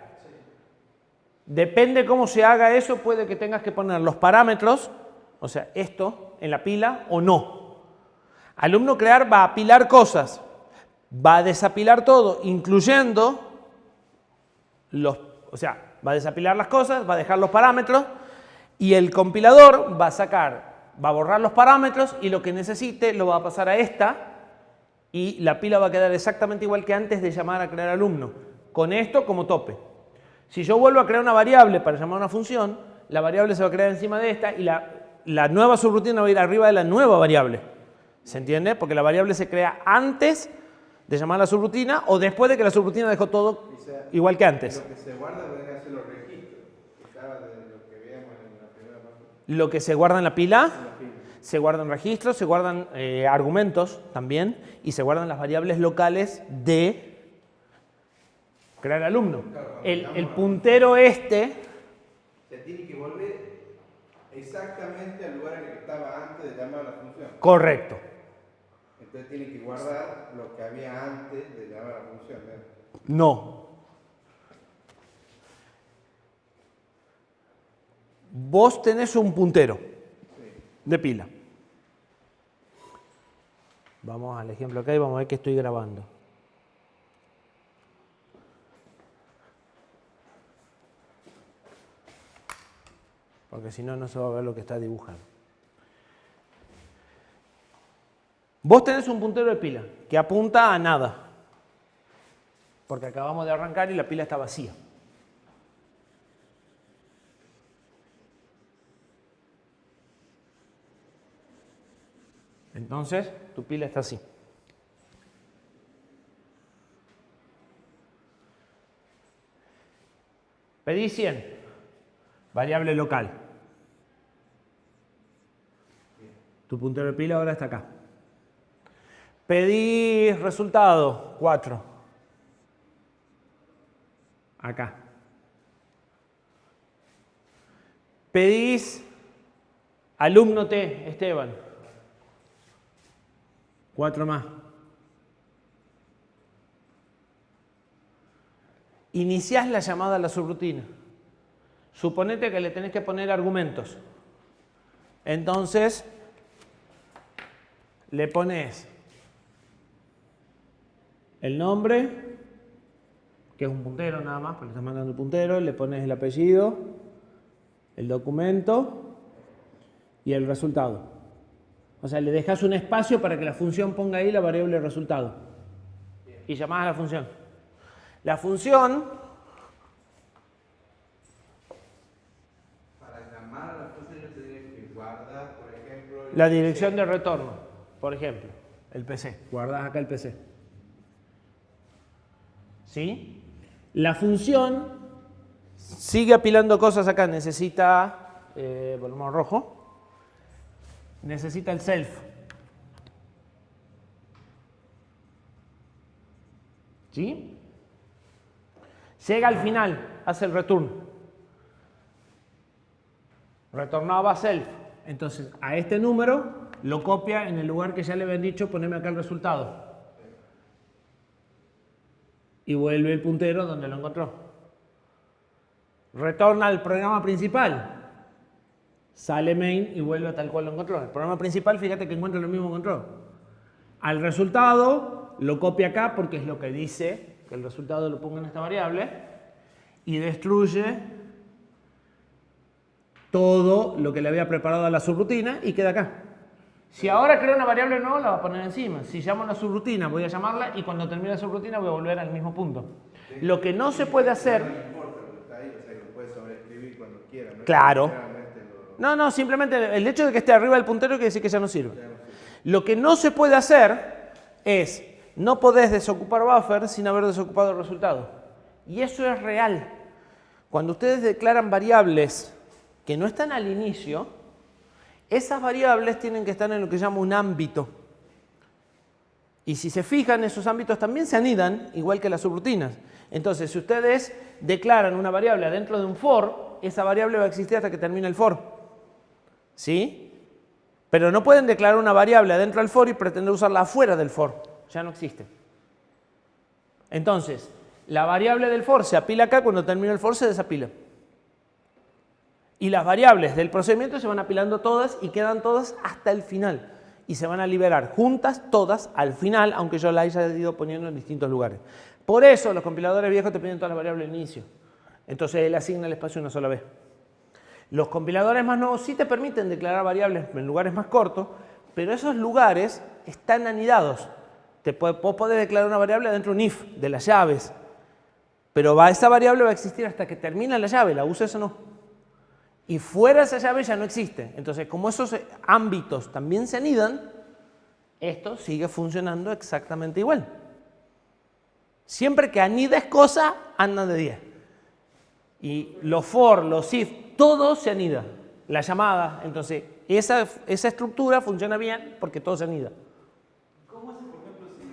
Depende cómo se haga eso, puede que tengas que poner los parámetros, o sea, esto en la pila o no. Alumno crear va a apilar cosas, va a desapilar todo, incluyendo va a desapilar las cosas, va a dejar los parámetros y el compilador va a sacar, va a borrar los parámetros y lo que necesite lo va a pasar a esta y la pila va a quedar exactamente igual que antes de llamar a crear alumno, con esto como tope. Si yo vuelvo a crear una variable para llamar a una función, la variable se va a crear encima de esta y la nueva subrutina va a ir arriba de la nueva variable. ¿Se entiende? Porque la variable se crea antes de llamar a la subrutina o después de que la subrutina dejó todo igual que antes. Lo que se guarda pueden hacer los registros, que estaba de lo que veíamos en la primera parte. Lo que se guarda en la pila, Se guardan registros, se guardan argumentos también y se guardan las variables locales de crear alumno. El puntero este Se tiene que volver exactamente al lugar en el que estaba antes de llamar a la función. correcto. Entonces tiene que guardar lo que había antes de llamar a la función, ¿no? No. Vos tenés un puntero de pila. Vamos al ejemplo acá y vamos a ver qué estoy grabando. Porque si no, no se va a ver lo que está dibujado. Vos tenés un puntero de pila que apunta a nada. Porque acabamos de arrancar y la pila está vacía. Entonces, tu pila está así. Pedí 100. Variable local. Tu puntero de pila ahora está acá. Pedí resultado 4. Acá. Pedís alumno T, Esteban. 4 más. Iniciás la llamada a la subrutina. Suponete que le tenés que poner argumentos. Entonces, le pones el nombre, que es un puntero nada más, porque le estás mandando el puntero, le pones el apellido, el documento y el resultado. O sea, le dejas un espacio para que la función ponga ahí la variable resultado. Y llamás a la función. La función, Para llamar a la función yo tendría que guardar, por ejemplo, la dirección de retorno, por ejemplo, el PC. Guardás acá el PC. ¿Sí? La función sigue apilando cosas acá. Necesita, volvemos rojo, necesita el self. ¿Sí? Llega al final, hace el return. Retornaba self. Entonces, a este número lo copia en el lugar que ya le habían dicho, poneme acá el resultado. Y vuelve el puntero donde lo encontró. Retorna al programa principal. Sale main y vuelve a tal cual lo encontró. El programa principal, fíjate que encuentra lo mismo que encontró. Al resultado lo copia acá porque es lo que dice que el resultado lo ponga en esta variable y destruye todo lo que le había preparado a la subrutina y queda acá. Si ahora creo una variable nueva, la va a poner encima. Si llamo a la subrutina, voy a llamarla y cuando termine la subrutina voy a volver al mismo punto. Lo que no se puede hacer... No importa lo que está ahí, o sea, que lo puedes sobreescribir cuando quieras. ¿No? Claro. No. No, simplemente el hecho de que esté arriba del puntero quiere decir que ya no sirve. Lo que no se puede hacer es, no podés desocupar buffer sin haber desocupado el resultado. Y eso es real. Cuando ustedes declaran variables que no están al inicio, esas variables tienen que estar en lo que se llama un ámbito. Y si se fijan, esos ámbitos también se anidan, igual que las subrutinas. Entonces, si ustedes declaran una variable adentro de un for, esa variable va a existir hasta que termine el for. ¿Sí? Pero no pueden declarar una variable adentro del for y pretender usarla afuera del for. Ya no existe. Entonces, la variable del for se apila acá, cuando termina el for se desapila. Y las variables del procedimiento se van apilando todas y quedan todas hasta el final. Y se van a liberar juntas todas al final, aunque yo las haya ido poniendo en distintos lugares. Por eso los compiladores viejos te piden todas las variables al inicio. Entonces él asigna el espacio una sola vez. Los compiladores más nuevos sí te permiten declarar variables en lugares más cortos, pero esos lugares están anidados. Vos podés declarar una variable dentro de un if, de las llaves, pero esa variable va a existir hasta que termina la llave, la uses o no. Y fuera de esa llave ya no existe. Entonces, como esos ámbitos también se anidan, esto sigue funcionando exactamente igual. Siempre que anides cosas, andan de 10. Y los for, los if, todo se anida. La llamada, entonces, esa estructura funciona bien porque todo se anida. ¿Cómo haces, por ejemplo, si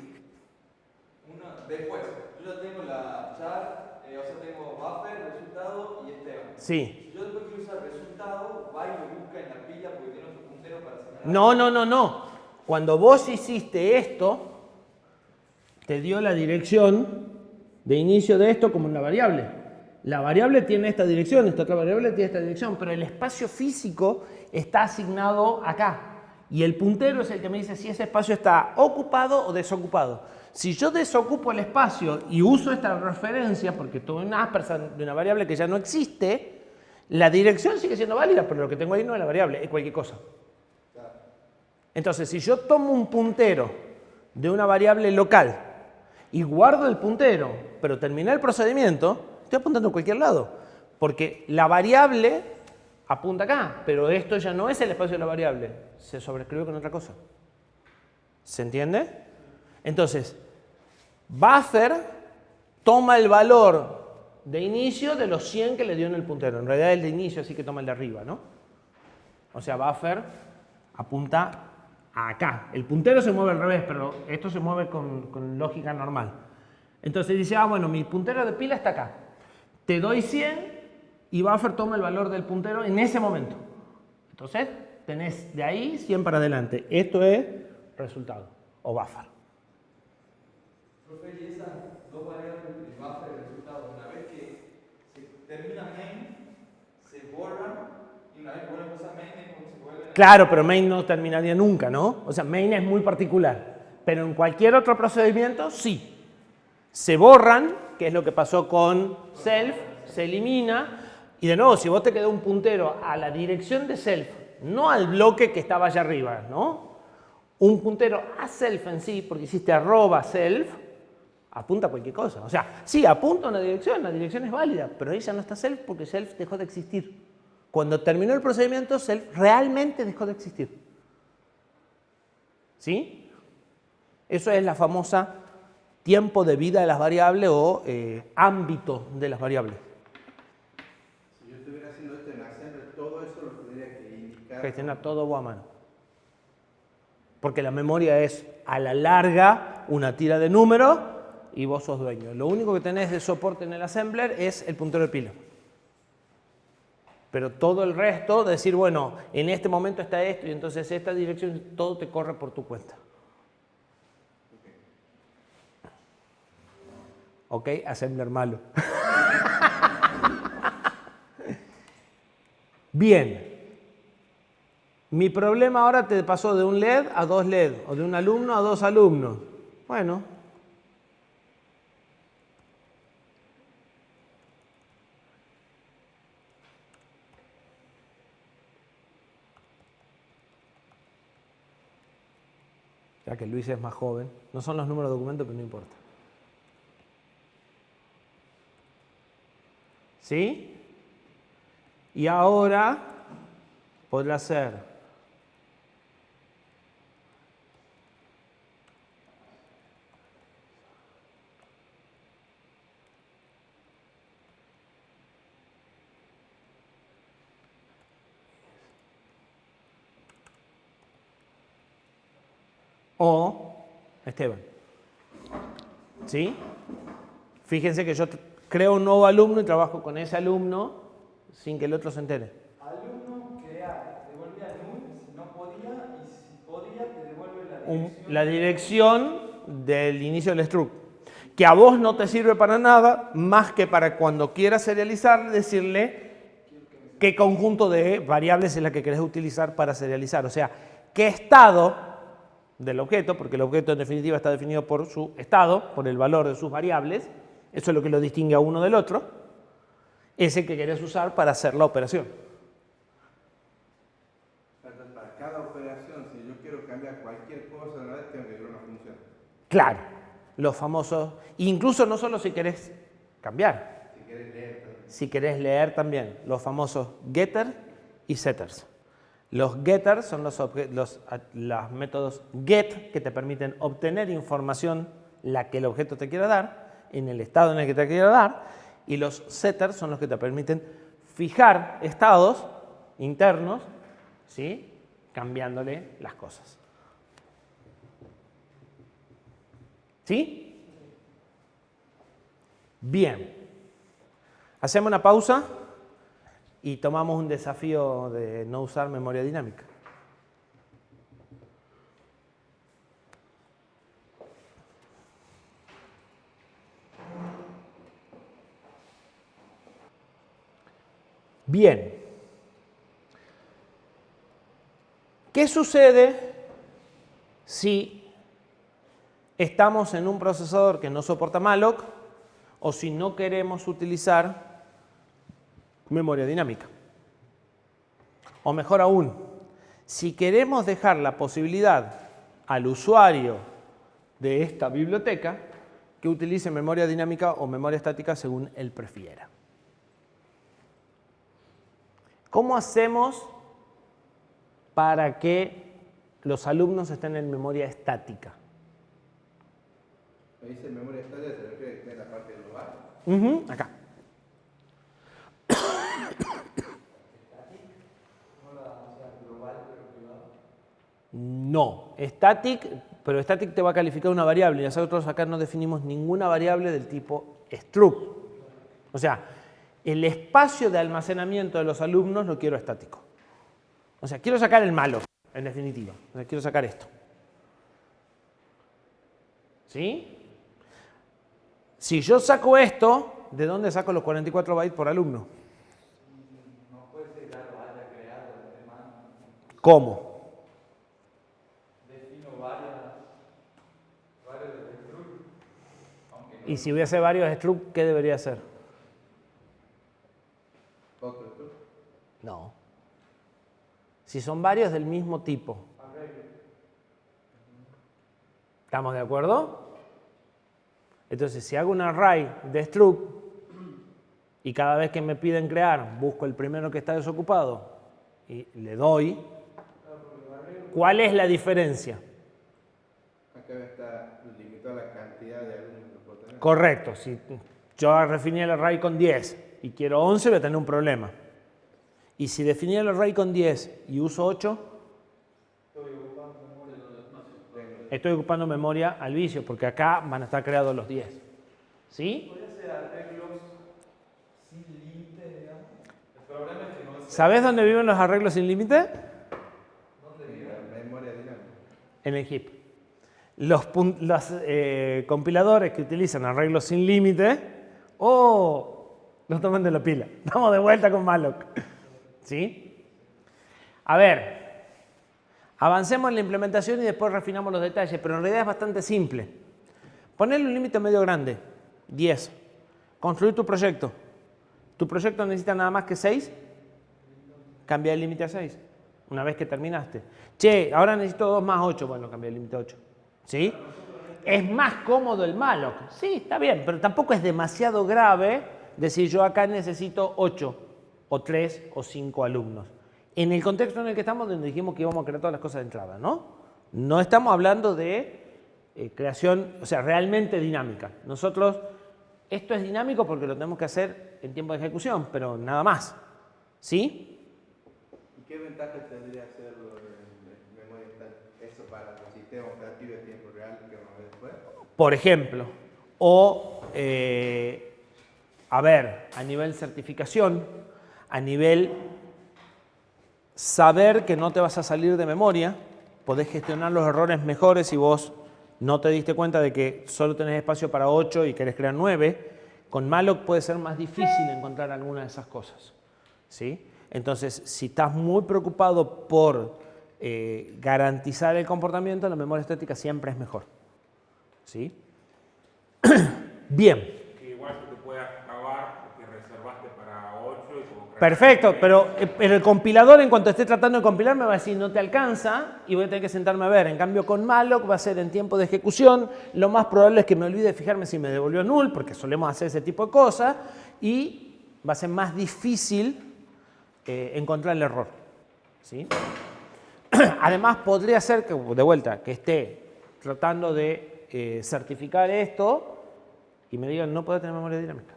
después, yo ya tengo la char, o sea, tengo buffer, resultado y Esteban? Sí. Si yo después quiero usar resultado, va y lo busca en la pila porque tiene otro puntero para señalar. No. Cuando vos hiciste esto, te dio la dirección de inicio de esto como en la variable. La variable tiene esta dirección, esta otra variable tiene esta dirección, pero el espacio físico está asignado acá. Y el puntero es el que me dice si ese espacio está ocupado o desocupado. Si yo desocupo el espacio y uso esta referencia, porque tuve una aspersión de una variable que ya no existe, la dirección sigue siendo válida, pero lo que tengo ahí no es la variable, es cualquier cosa. Entonces, si yo tomo un puntero de una variable local y guardo el puntero, pero terminé el procedimiento, estoy apuntando a cualquier lado, porque la variable apunta acá, pero esto ya no es el espacio de la variable, se sobrescribe con otra cosa. ¿Se entiende? Entonces, buffer toma el valor de inicio de los 100 que le dio en el puntero, en realidad el de inicio, así que toma el de arriba, ¿no? O sea, buffer apunta acá. El puntero se mueve al revés, pero esto se mueve con lógica normal. Entonces dice, bueno, mi puntero de pila está acá. Te doy 100 y buffer toma el valor del puntero en ese momento. Entonces, tenés de ahí 100 para adelante. Esto es resultado, o buffer. Profe, y esas dos variables, el buffer y el resultado, una vez que se termina main, se borran, y una vez que vuelven a usar main es como se vuelven a... Claro, pero main no terminaría nunca, ¿no? O sea, main es muy particular. Pero en cualquier otro procedimiento, sí. Se borran, que es lo que pasó con self, se elimina. Y de nuevo, si vos te quedó un puntero a la dirección de self, no al bloque que estaba allá arriba, ¿no? Un puntero a self en sí, porque hiciste @self, apunta a cualquier cosa. O sea, sí, apunta a una dirección, la dirección es válida, pero ahí ya no está self porque self dejó de existir. Cuando terminó el procedimiento, self realmente dejó de existir. ¿Sí? Eso es la famosa tiempo de vida de las variables o ámbito de las variables. Si yo estuviera haciendo esto en Assembler, todo eso lo tendría que indicar. Gestiona todo vos a mano. Porque la memoria es a la larga una tira de números y vos sos dueño. Lo único que tenés de soporte en el Assembler es el puntero de pila. Pero todo el resto, decir, bueno, en este momento está esto y entonces esta dirección, todo te corre por tu cuenta. Ok, Assembler malo. Bien. Mi problema ahora te pasó de un LED a 2 LED, o de un alumno a 2 alumnos. Bueno. Ya que Luis es más joven. No son los números de documento, pero no importa. ¿Sí? Y ahora podrá ser o Esteban. ¿Sí? Fíjense que yo creo un nuevo alumno y trabajo con ese alumno sin que el otro se entere. Alumno crear, devolvía null si no podía y si podía te devuelve la dirección. La dirección del inicio del struct. Que a vos no te sirve para nada más que para cuando quieras serializar decirle qué conjunto de variables es la que querés utilizar para serializar. O sea, qué estado del objeto, porque el objeto en definitiva está definido por su estado, por el valor de sus variables, eso es lo que lo distingue a uno del otro, es el que querés usar para hacer la operación. Entonces, para cada operación, si yo quiero cambiar cualquier cosa, de verdad, tengo que crear una función. Claro, los famosos, incluso no solo si querés cambiar, Si quieres leer también. si querés leer también, los famosos getter y setters. Los getters son los métodos get que te permiten obtener información la que el objeto te quiera dar, en el estado en el que te quiera dar, y los setters son los que te permiten fijar estados internos, ¿sí? cambiándole las cosas. ¿Sí? Bien. Hacemos una pausa y tomamos un desafío de no usar memoria dinámica. Bien. ¿Qué sucede si estamos en un procesador que no soporta malloc o si no queremos utilizar memoria dinámica? O mejor aún, si queremos dejar la posibilidad al usuario de esta biblioteca que utilice memoria dinámica o memoria estática según él prefiera. ¿Cómo hacemos para que los alumnos estén en memoria estática? Me dice memoria estática, se refiere a que en la parte global. Acá. No, static, pero static te va a calificar una variable y nosotros acá no definimos ninguna variable del tipo struct. O sea, el espacio de almacenamiento de los alumnos lo quiero estático. O sea, quiero sacar el malo, en definitiva. O sea, quiero sacar esto. ¿Sí? Si yo saco esto, ¿de dónde saco los 44 bytes por alumno? No puede ser que lo haya creado el hermano. ¿Cómo? Defino varios de struct. Aunque no. Y si hubiese varios struct, ¿qué debería hacer? Otro struct. No. Si son varios del mismo tipo. ¿Estamos de acuerdo? Entonces, si hago un array de struct y cada vez que me piden crear, busco el primero que está desocupado y le doy, ¿cuál es la diferencia? Acá está limitado la cantidad de alumnos que puedo tener. Correcto. Si yo definí el array con 10 y quiero 11, voy a tener un problema. Y si definí el array con 10 y uso 8, estoy ocupando memoria al vicio, porque acá van a estar creados los 10. ¿Sí? Podría ser arreglos sin límite, digamos. El problema es que no es. ¿Sabes dónde viven los arreglos sin límite? ¿Dónde vive? La memoria dinámica. En el heap. Los compiladores que utilizan arreglos sin límite, los toman de la pila. Estamos de vuelta con malloc. ¿Sí? A ver. Avancemos en la implementación y después refinamos los detalles, pero en realidad es bastante simple. Ponerle un límite medio grande, 10. Construir tu proyecto. ¿Tu proyecto necesita nada más que 6? Cambia el límite a 6, una vez que terminaste. Che, ahora necesito 2 más 8. Bueno, cambia el límite a 8. ¿Sí? ¿Es más cómodo el malloc? Sí, está bien, pero tampoco es demasiado grave decir yo acá necesito 8, o 3, o 5 alumnos. En el contexto en el que estamos, donde dijimos que íbamos a crear todas las cosas de entrada, ¿no? No estamos hablando de creación, o sea, realmente dinámica. Nosotros, esto es dinámico porque lo tenemos que hacer en tiempo de ejecución, pero nada más. ¿Sí? ¿Y qué ventajas tendría hacerlo en memoria estática? Eso para los sistemas operativos de tiempo real que vamos a ver después. Por ejemplo, o, a ver, a nivel certificación, a nivel saber que no te vas a salir de memoria, podés gestionar los errores mejores si vos no te diste cuenta de que solo tenés espacio para 8 y querés crear 9. Con malloc puede ser más difícil encontrar alguna de esas cosas. ¿Sí? Entonces, si estás muy preocupado por garantizar el comportamiento, la memoria estática siempre es mejor. ¿Sí? Bien. Igual que te puedas acabar porque reservaste para 8 y como creaste Perfecto, 9. pero el compilador en cuanto esté tratando de compilar me va a decir no te alcanza y voy a tener que sentarme a ver. En cambio con malloc va a ser en tiempo de ejecución, lo más probable es que me olvide de fijarme si me devolvió null, porque solemos hacer ese tipo de cosas, y va a ser más difícil encontrar el error. ¿Sí? Además podría ser que, de vuelta, que esté tratando de certificar esto y me digan no puede tener memoria dinámica.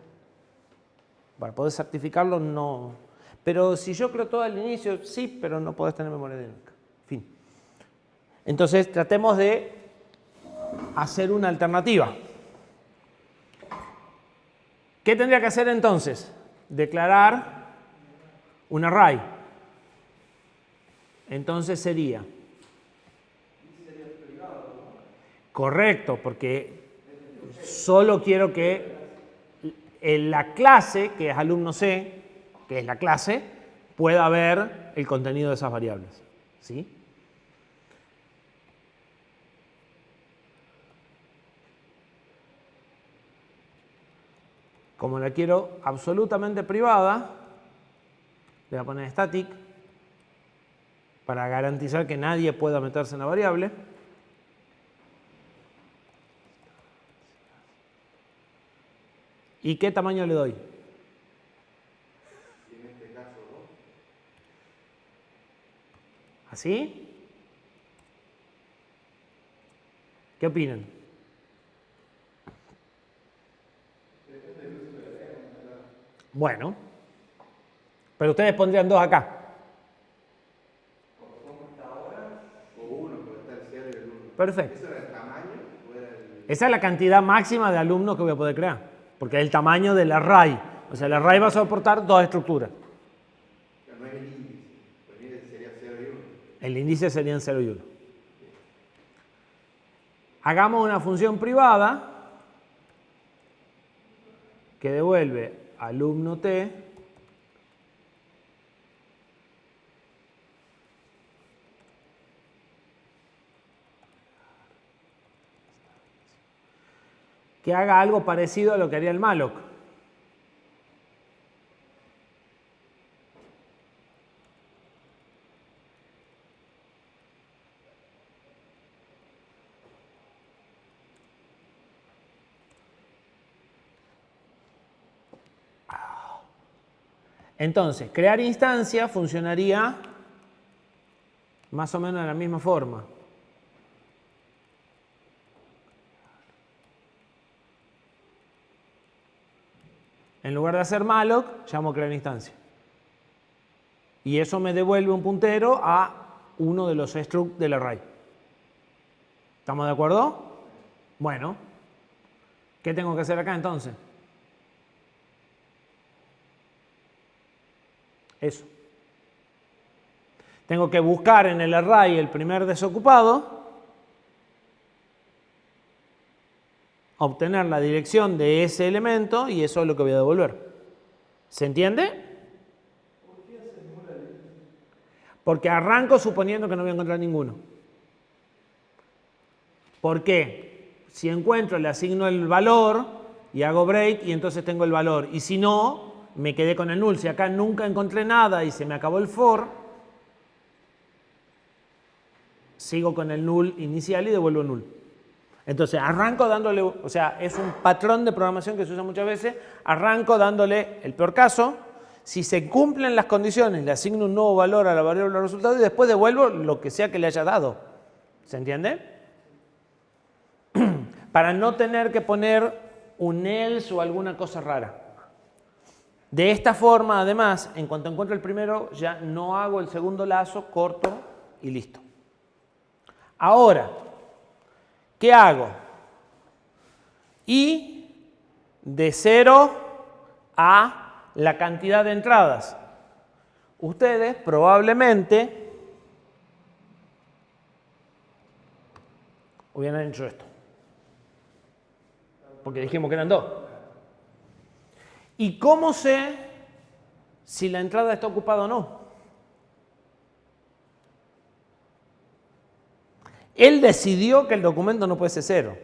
Para poder certificarlo, no. Pero si yo creo todo al inicio, sí, pero no podés tener memoria dinámica. Fin. Entonces tratemos de hacer una alternativa. ¿Qué tendría que hacer entonces? Declarar un array. Entonces sería... Correcto, porque solo quiero que en la clase, que es alumno C, que es la clase, pueda ver el contenido de esas variables. ¿Sí? Como la quiero absolutamente privada, le voy a poner static para garantizar que nadie pueda meterse en la variable. ¿Y qué tamaño le doy? Y en este caso, ¿no? ¿Así? ¿Qué opinan? Bueno, pero ustedes pondrían 2 acá. O uno, porque está el 0 y el 1. Perfecto. ¿Eso era el tamaño o era el...? Esa es la cantidad máxima de alumnos que voy a poder crear, porque es el tamaño del array. O sea, el array va a soportar 2 estructuras. No es el índice. Pues el índice sería 0 y 1. El índice serían 0 y 1. Hagamos una función privada que devuelve alumno T que haga algo parecido a lo que haría el malloc. Entonces, crear instancia funcionaría más o menos de la misma forma. En lugar de hacer malloc, llamo crear instancia. Y eso me devuelve un puntero a uno de los struct del array. ¿Estamos de acuerdo? Bueno, ¿qué tengo que hacer acá entonces? Eso. Tengo que buscar en el array el primer desocupado, obtener la dirección de ese elemento y eso es lo que voy a devolver. ¿Se entiende? Porque arranco suponiendo que no voy a encontrar ninguno. ¿Por qué? Si encuentro, le asigno el valor y hago break y entonces tengo el valor. Y si no, me quedé con el null. Si acá nunca encontré nada y se me acabó el for, sigo con el null inicial y devuelvo null. Entonces arranco dándole, o sea, es un patrón de programación que se usa muchas veces, arranco dándole el peor caso, si se cumplen las condiciones, le asigno un nuevo valor a la variable de resultado y después devuelvo lo que sea que le haya dado. ¿Se entiende? Para no tener que poner un else o alguna cosa rara. De esta forma, además, en cuanto encuentro el primero, ya no hago el segundo lazo, corto y listo. Ahora, ¿qué hago? Y de 0 a la cantidad de entradas. Ustedes probablemente hubieran hecho esto. Porque dijimos que eran 2. ¿Y cómo sé si la entrada está ocupada o no? Él decidió que el documento no puede ser 0.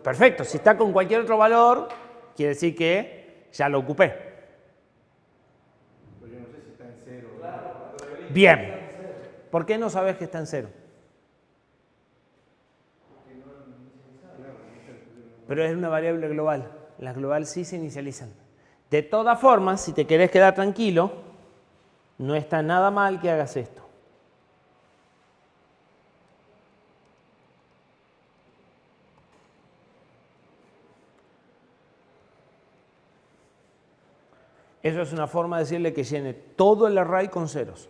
Perfecto, si está con cualquier otro valor, quiere decir que ya lo ocupé. Pero yo no sé si está en 0. Bien. ¿Por qué no sabes que está en 0? Pero es una variable global. Las globales sí se inicializan. De todas formas, si te querés quedar tranquilo, no está nada mal que hagas esto. Eso es una forma de decirle que llene todo el array con ceros.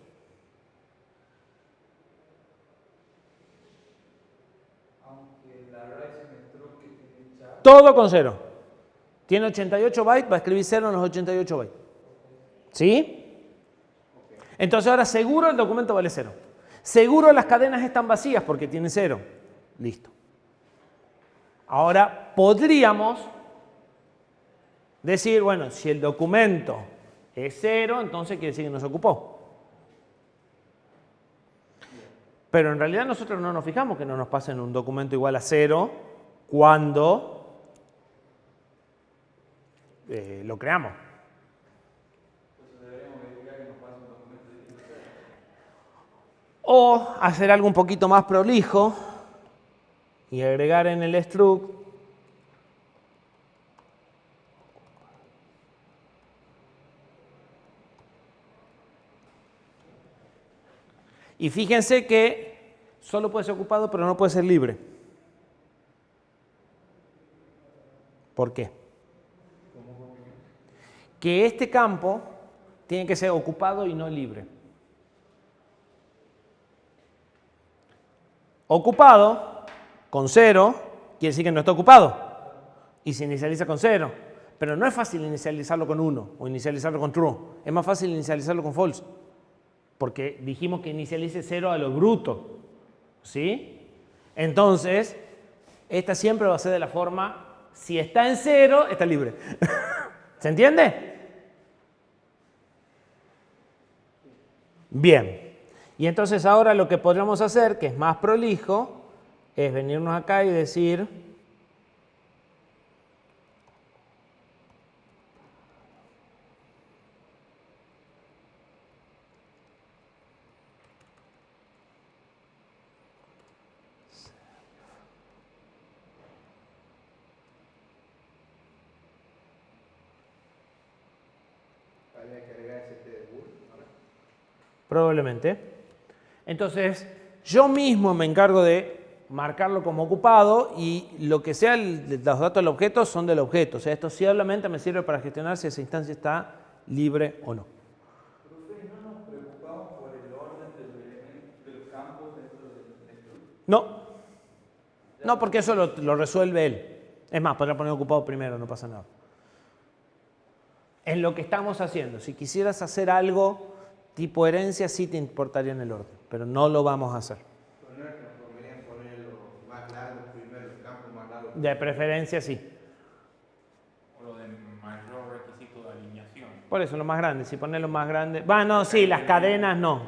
Aunque la array es un struct que tiene ya. Todo con 0. Tiene 88 bytes, va a escribir 0 en los 88 bytes. ¿Sí? Entonces ahora seguro el documento vale 0. Seguro las cadenas están vacías porque tiene 0. Listo. Ahora podríamos decir, bueno, si el documento es 0, entonces quiere decir que no se ocupó. Pero en realidad nosotros no nos fijamos que no nos pasen un documento igual a 0 cuando lo creamos. O hacer algo un poquito más prolijo y agregar en el struct y fíjense que solo puede ser ocupado pero no puede ser libre. ¿Por qué? Que este campo tiene que ser ocupado y no libre. Ocupado con 0 quiere decir que no está ocupado y se inicializa con 0. Pero no es fácil inicializarlo con 1 o inicializarlo con true. Es más fácil inicializarlo con false. Porque dijimos que inicialice 0 a lo bruto. ¿Sí? Entonces, esta siempre va a ser de la forma, si está en 0, está libre. ¿Se entiende? Bien. Y entonces ahora lo que podríamos hacer, que es más prolijo, es venirnos acá y decir Habría que agregar ese de Bool, ¿no? probablemente. Entonces, yo mismo me encargo de marcarlo como ocupado y lo que sea los datos del objeto son del objeto. O sea, esto solamente me sirve para gestionar si esa instancia está libre o no. Profe, ¿no nos preocupamos por el orden de los elementos, de los campos dentro del struct? No, porque eso lo resuelve él. Es más, podría poner ocupado primero, no pasa nada. En lo que estamos haciendo, si quisieras hacer algo tipo herencia, sí te importaría en el orden, pero no lo vamos a hacer. Pero no es que nos convenía poner los más largos primero, los campos más largos. De preferencia, sí. O lo de mayor requisito de alineación. Por eso, lo más grande. Si pones lo más grande... Bueno, sí, las cadenas no.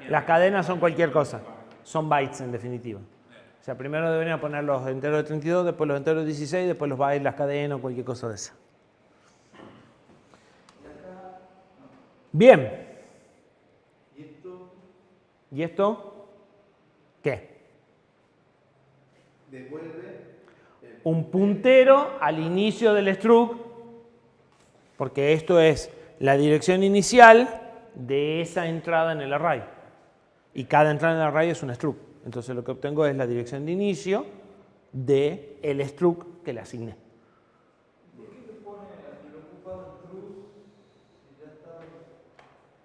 Las cadenas son cualquier cosa. Son bytes, en definitiva. O sea, primero deberían poner los enteros de 32, después los enteros de 16, después los bytes, las cadenas o cualquier cosa de esa. Bien. ¿Y esto? ¿Qué? Devuelve Un puntero al inicio del struct, porque esto es la dirección inicial de esa entrada en el array. Y cada entrada en el array es un struct. Entonces lo que obtengo es la dirección de inicio del struct que le asigné. ¿Por qué te pone aquí lo ocupado en true si ya está?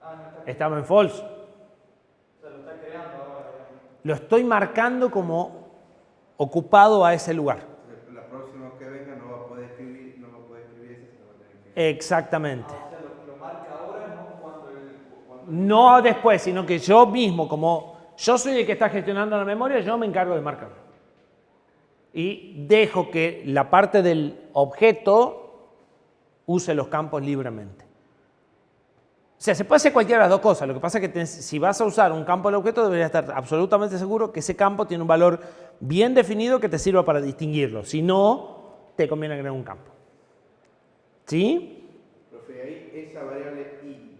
Ah, no está. Estaba en false. O sea, lo está creando ahora. Lo estoy marcando como ocupado a ese lugar. la próxima que venga no va a poder escribir, no va a poder escribir ese, se va a tener que... Exactamente. O sea, lo marca ahora, no cuando No después, sino que yo mismo, como yo soy el que está gestionando la memoria, yo me encargo de marcarlo. Y dejo que la parte del objeto use los campos libremente. O sea, se puede hacer cualquiera de las dos cosas. Lo que pasa es que si vas a usar un campo del objeto, deberías estar absolutamente seguro que ese campo tiene un valor bien definido que te sirva para distinguirlo. Si no, te conviene agregar un campo. ¿Sí? Profe, ahí esa variable i,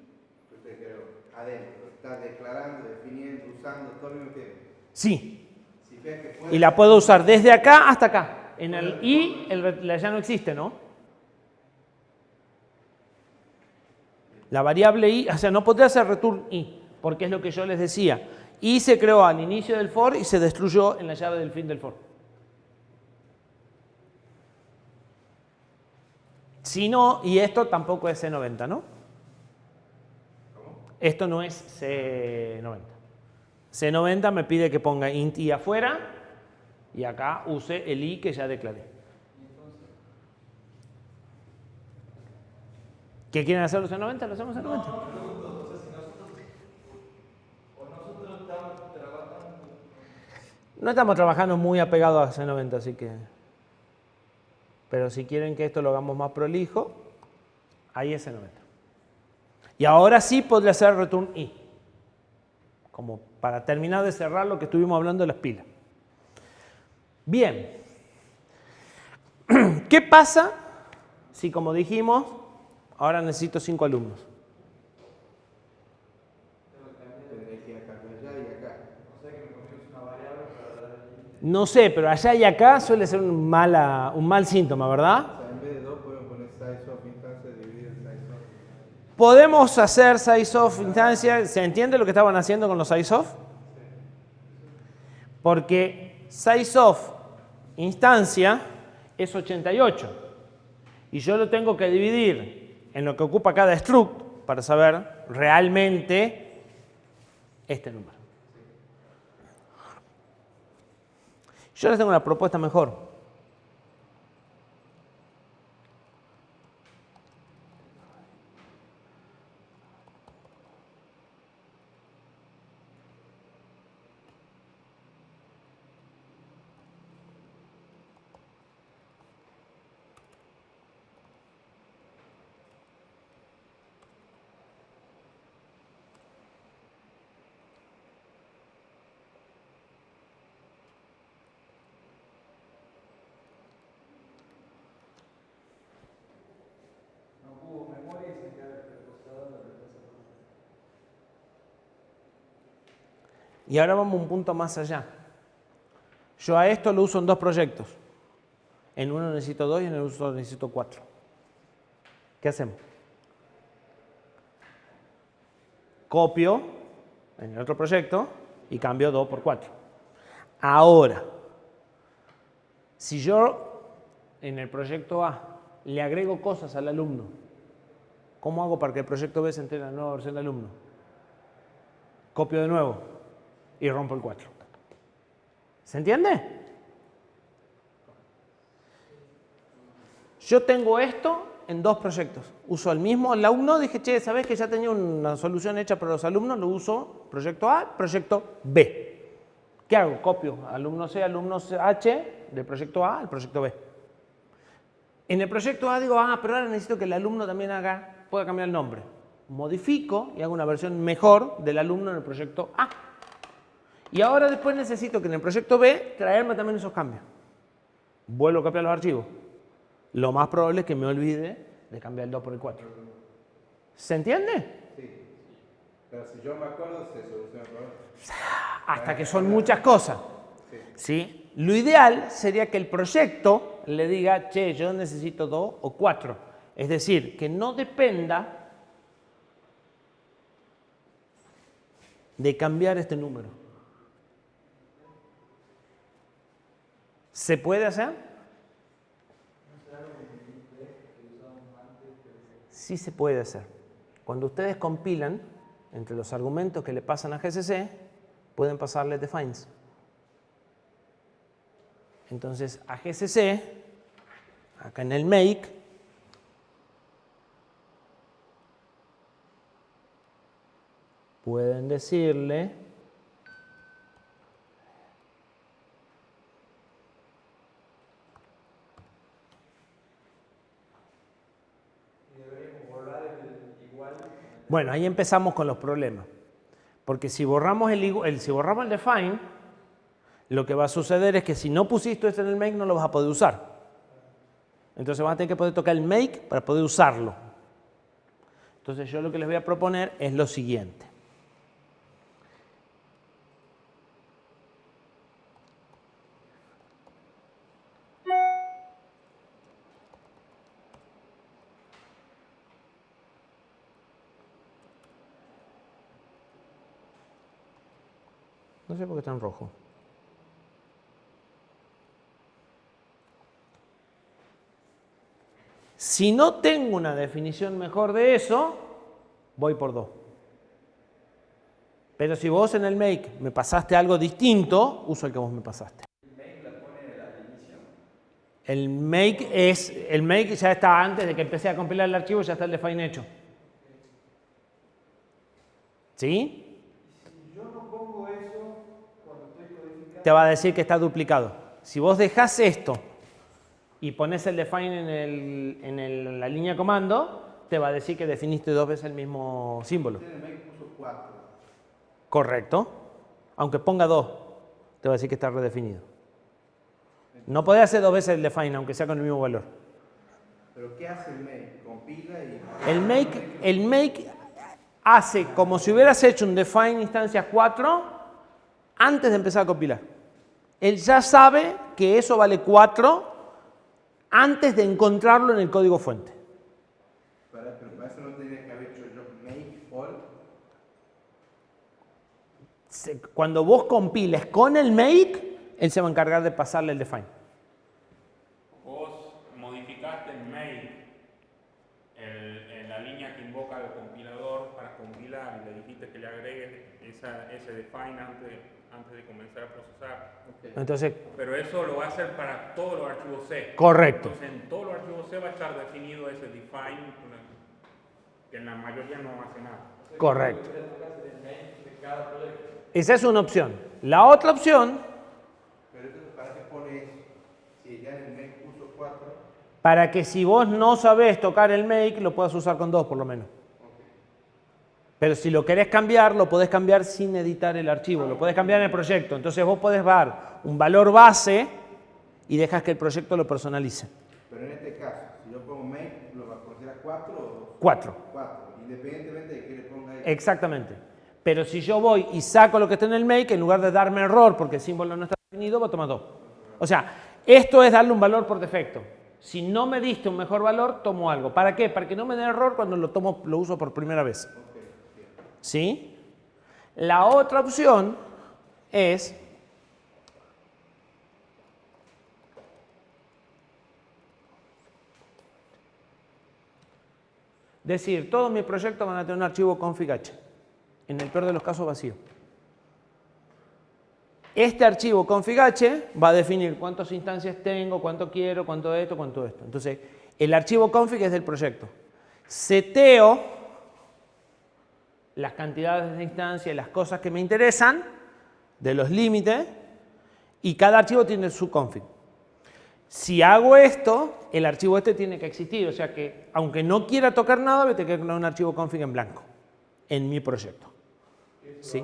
que usted creó, adentro, está declarando, definiendo, usando, todo lo mismo tiempo. Sí. Si ves que puede... Y la puedo usar desde acá hasta acá. En el i ya no existe, ¿no? La variable i, o sea, no podría hacer return i, porque es lo que yo les decía. I se creó al inicio del for y se destruyó en la llave del fin del for. Si no, y esto tampoco es C90, ¿no? Esto no es C90. C90 me pide que ponga int i afuera y acá use el i que ya declaré. ¿Qué quieren hacer los C90? Lo hacemos C90. No estamos trabajando muy apegados a C90, así que... Pero si quieren que esto lo hagamos más prolijo, ahí es C90. Y ahora sí podría ser return i. Como para terminar de cerrar lo que estuvimos hablando de las pilas. Bien. ¿Qué pasa si, como dijimos, ahora necesito 5 alumnos? Tendré que ir acá, allá y acá. No sé, pero allá y acá suele ser un mal síntoma, ¿verdad? O sea, en vez de 2 podemos poner size of instancia dividido en size of. Podemos hacer size of instancia. ¿Se entiende lo que estaban haciendo con los size of? Porque size of instancia es 88. Y yo lo tengo que dividir en lo que ocupa cada struct para saber realmente este número. Yo les tengo una propuesta mejor. Y ahora vamos un punto más allá. Yo a esto lo uso en 2 proyectos. En uno necesito 2 y en el otro necesito 4. ¿Qué hacemos? Copio en el otro proyecto y cambio 2 por 4. Ahora, si yo en el proyecto A le agrego cosas al alumno, ¿cómo hago para que el proyecto B se entere la nueva versión del alumno? Copio de nuevo y rompo el 4. ¿Se entiende? Yo tengo esto en 2 proyectos. Uso el mismo. La 1 dije, che, ¿sabés que ya tenía una solución hecha para los alumnos? Lo uso proyecto A, proyecto B. ¿Qué hago? Copio alumno C, alumno H del proyecto A al proyecto B. En el proyecto A digo, pero ahora necesito que el alumno también pueda cambiar el nombre. Modifico y hago una versión mejor del alumno en el proyecto A. Y ahora después necesito que en el proyecto B traerme también esos cambios. Vuelvo a copiar los archivos. Lo más probable es que me olvide de cambiar el 2 por el 4. ¿Se entiende? Sí. Pero si yo me acuerdo, se soluciona el problema. Hasta que son muchas cosas. ¿Sí? Lo ideal sería que el proyecto le diga, che, yo necesito 2 o 4. Es decir, que no dependa de cambiar este número. ¿Se puede hacer? Sí se puede hacer. Cuando ustedes compilan, entre los argumentos que le pasan a GCC, pueden pasarle defines. Entonces, a GCC, acá en el make, pueden decirle bueno, ahí empezamos con los problemas. Porque si borramos si borramos el define, lo que va a suceder es que si no pusiste esto en el make, no lo vas a poder usar. Entonces vas a tener que poder tocar el make para poder usarlo. Entonces yo lo que les voy a proponer es lo siguiente. No sé por qué está en rojo. Si no tengo una definición mejor de eso, voy por 2. Pero si vos en el make me pasaste algo distinto, uso el que vos me pasaste. El make la pone El make ya está antes de que empecé a compilar el archivo, ya está el define hecho. ¿Sí? Si yo no pongo eso cuando estoy codificando, Te va a decir que está duplicado. Si vos dejás esto y pones el define en la línea comando, te va a decir que definiste 2 veces el mismo símbolo. En el make puso 4. Correcto. Aunque ponga 2, te va a decir que está redefinido. No podés hacer 2 veces el define, aunque sea con el mismo valor. ¿Pero qué hace el make? Compila y... El make hace como si hubieras hecho un define instancias 4 antes de empezar a compilar. Él ya sabe que eso vale 4 antes de encontrarlo en el código fuente. Pero para eso no tenía que haber hecho yo make all. Cuando vos compiles con el make, él se va a encargar de pasarle el define. Vos modificaste el make en la línea que invoca el compilador para compilar y le dijiste que le agregues ese define antes de comenzar a procesar. Okay. Entonces, Pero eso lo va a hacer para todos los archivos C. correcto. Entonces en todos los archivos C va a estar definido ese define, que en la mayoría no hace nada. Correcto. voy a tocar el main de cada proyecto. Esa es una opción. La otra opción, Pero entonces, ¿para qué pone eso? Si ya en el make puso 4. para que si vos no sabés tocar el make, lo puedas usar con 2 por lo menos. Pero si lo querés cambiar, lo podés cambiar sin editar el archivo, lo podés cambiar en el proyecto. Entonces vos podés dar un valor base y dejas que el proyecto lo personalice. Pero en este caso, si yo pongo make, ¿lo va a considerar 4 o 2? 4. 4, independientemente de que le ponga ahí. Exactamente. Pero si yo voy y saco lo que está en el make, en lugar de darme error porque el símbolo no está definido, va a tomar 2. O sea, esto es darle un valor por defecto. Si no me diste un mejor valor, tomo algo. ¿Para qué? Para que no me dé error cuando lo uso por primera vez. ¿Sí? La otra opción es decir, todos mis proyectos van a tener un archivo config.h, en el peor de los casos vacío. Este archivo config.h va a definir cuántas instancias tengo, cuánto quiero, cuánto esto, cuánto esto. Entonces, el archivo config es del proyecto. Seteo las cantidades de instancias, las cosas que me interesan, de los límites, y cada archivo tiene su config. Si hago esto, el archivo este tiene que existir, o sea que aunque no quiera tocar nada, voy a tener que crear un archivo config en blanco, en mi proyecto. ¿Sí?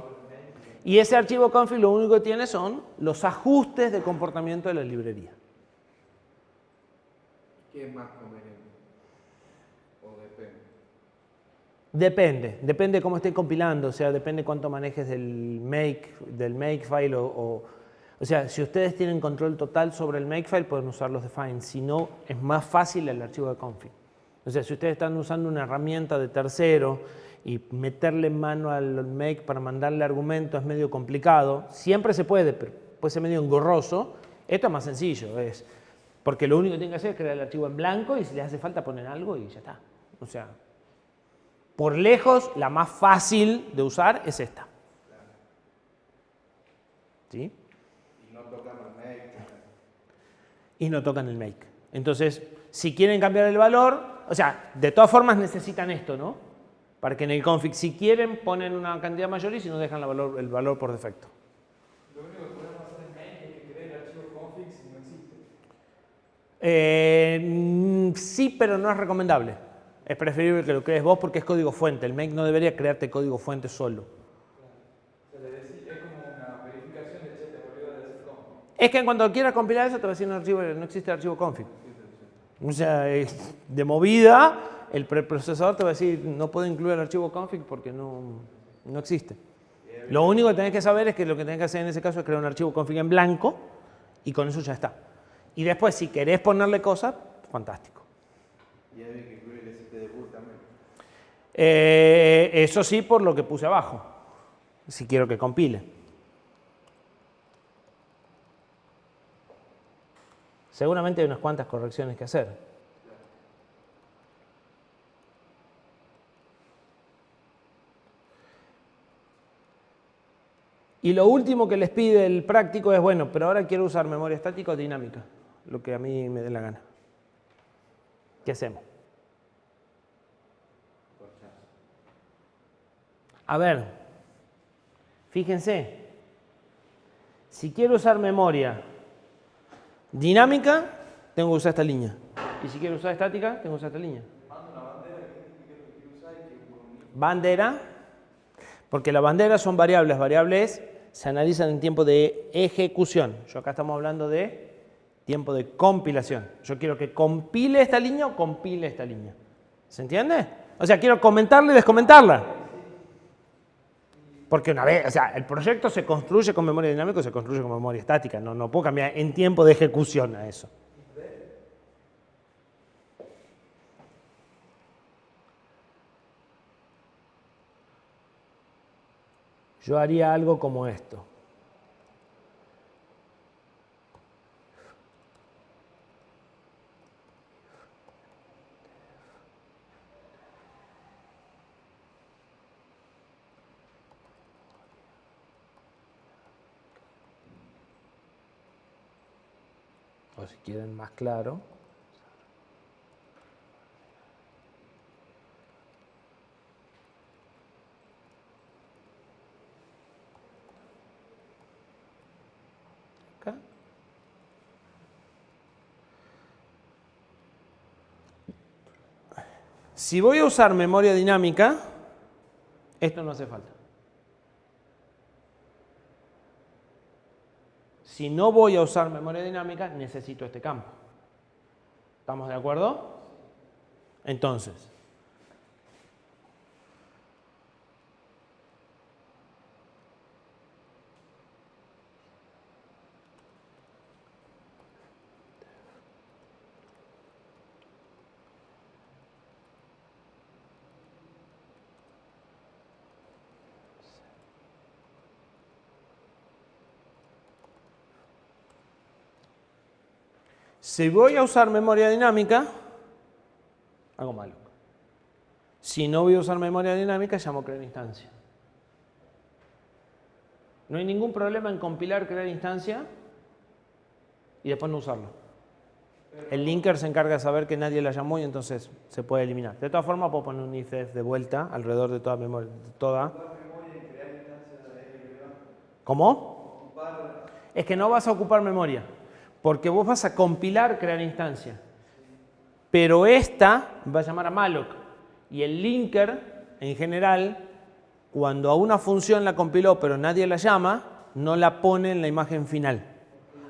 Y ese archivo config lo único que tiene son los ajustes de comportamiento de la librería. ¿Qué es más conveniente? ¿O depende? Depende de cómo esté compilando, o sea, depende cuánto manejes del makefile o sea, si ustedes tienen control total sobre el makefile pueden usar los define, si no es más fácil el archivo de config. O sea, si ustedes están usando una herramienta de tercero y meterle mano al make para mandarle argumentos es medio complicado, siempre se puede, pero puede ser medio engorroso. Esto es más sencillo, porque lo único que tienen que hacer es crear el archivo en blanco y si les hace falta poner algo y ya está. O sea, por lejos, la más fácil de usar es esta. ¿Sí? Y no tocan el make. Y no tocan el make. Entonces, si quieren cambiar el valor, o sea, de todas formas necesitan esto, ¿no? Para que en el config, si quieren, ponen una cantidad mayor y si no, dejan el valor por defecto. Lo único que podemos hacer en main es que cree el archivo config si no existe. Sí, pero no es recomendable. Es preferible que lo crees vos porque es código fuente. El make no debería crearte código fuente solo. Se le decía, es como una verificación de che, te volvió a decir config. Es que cuando quieras compilar eso te va a decir no existe el archivo config. O sea, de movida, el preprocesador te va a decir no puedo incluir el archivo config porque no existe. Lo único que tenés que saber es que lo que tenés que hacer en ese caso es crear un archivo config en blanco y con eso ya está. Y después, si querés ponerle cosas, fantástico. Y hay que incluir el ST de boot también. Eso sí, por lo que puse abajo, si quiero que compile. Seguramente hay unas cuantas correcciones que hacer. Y lo último que les pide el práctico es, bueno, pero ahora quiero usar memoria estática o dinámica. lo que a mí me dé la gana. ¿Qué hacemos? A ver, fíjense, si quiero usar memoria dinámica, tengo que usar esta línea. Y si quiero usar estática, tengo que usar esta línea. Bandera, porque las banderas son variables. Variables se analizan en tiempo de ejecución. Yo acá estamos hablando de tiempo de compilación. Yo quiero que compile esta línea o compile esta línea. ¿Se entiende? O sea, quiero comentarla y descomentarla. Porque una vez, o sea, el proyecto se construye con memoria dinámica o se construye con memoria estática. No puedo cambiar en tiempo de ejecución a eso. Yo haría algo como esto. O si quieren más claro. Acá. Si voy a usar memoria dinámica, esto no hace falta. Si no voy a usar memoria dinámica, necesito este campo. ¿Estamos de acuerdo? Entonces, si voy a usar memoria dinámica, hago malloc. Si no voy a usar memoria dinámica, llamo crear instancia. No hay ningún problema en compilar, crear instancia y después no usarlo. El linker se encarga de saber que nadie la llamó y entonces se puede eliminar. De todas formas, puedo poner un if de vuelta alrededor de toda memoria. ¿Cómo? Es que no vas a ocupar memoria, porque vos vas a compilar, crear instancia. Pero esta va a llamar a malloc. Y el linker, en general, cuando a una función la compiló pero nadie la llama, no la pone en la imagen final.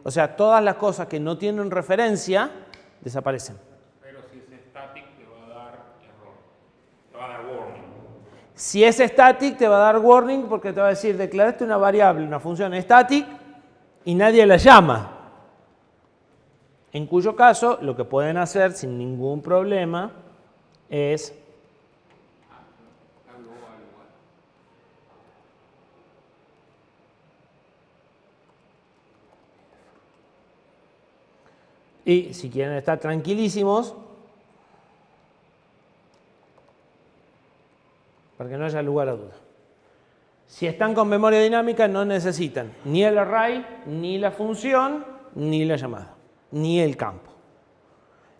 O sea, todas las cosas que no tienen referencia desaparecen. Pero si es static te va a dar error, te va a dar warning. Si es static te va a dar warning porque te va a decir, declaraste una variable, una función static y nadie la llama. En cuyo caso, lo que pueden hacer sin ningún problema es y si quieren estar tranquilísimos, para que no haya lugar a duda. Si están con memoria dinámica no necesitan ni el array, ni la función, ni la llamada, ni el campo.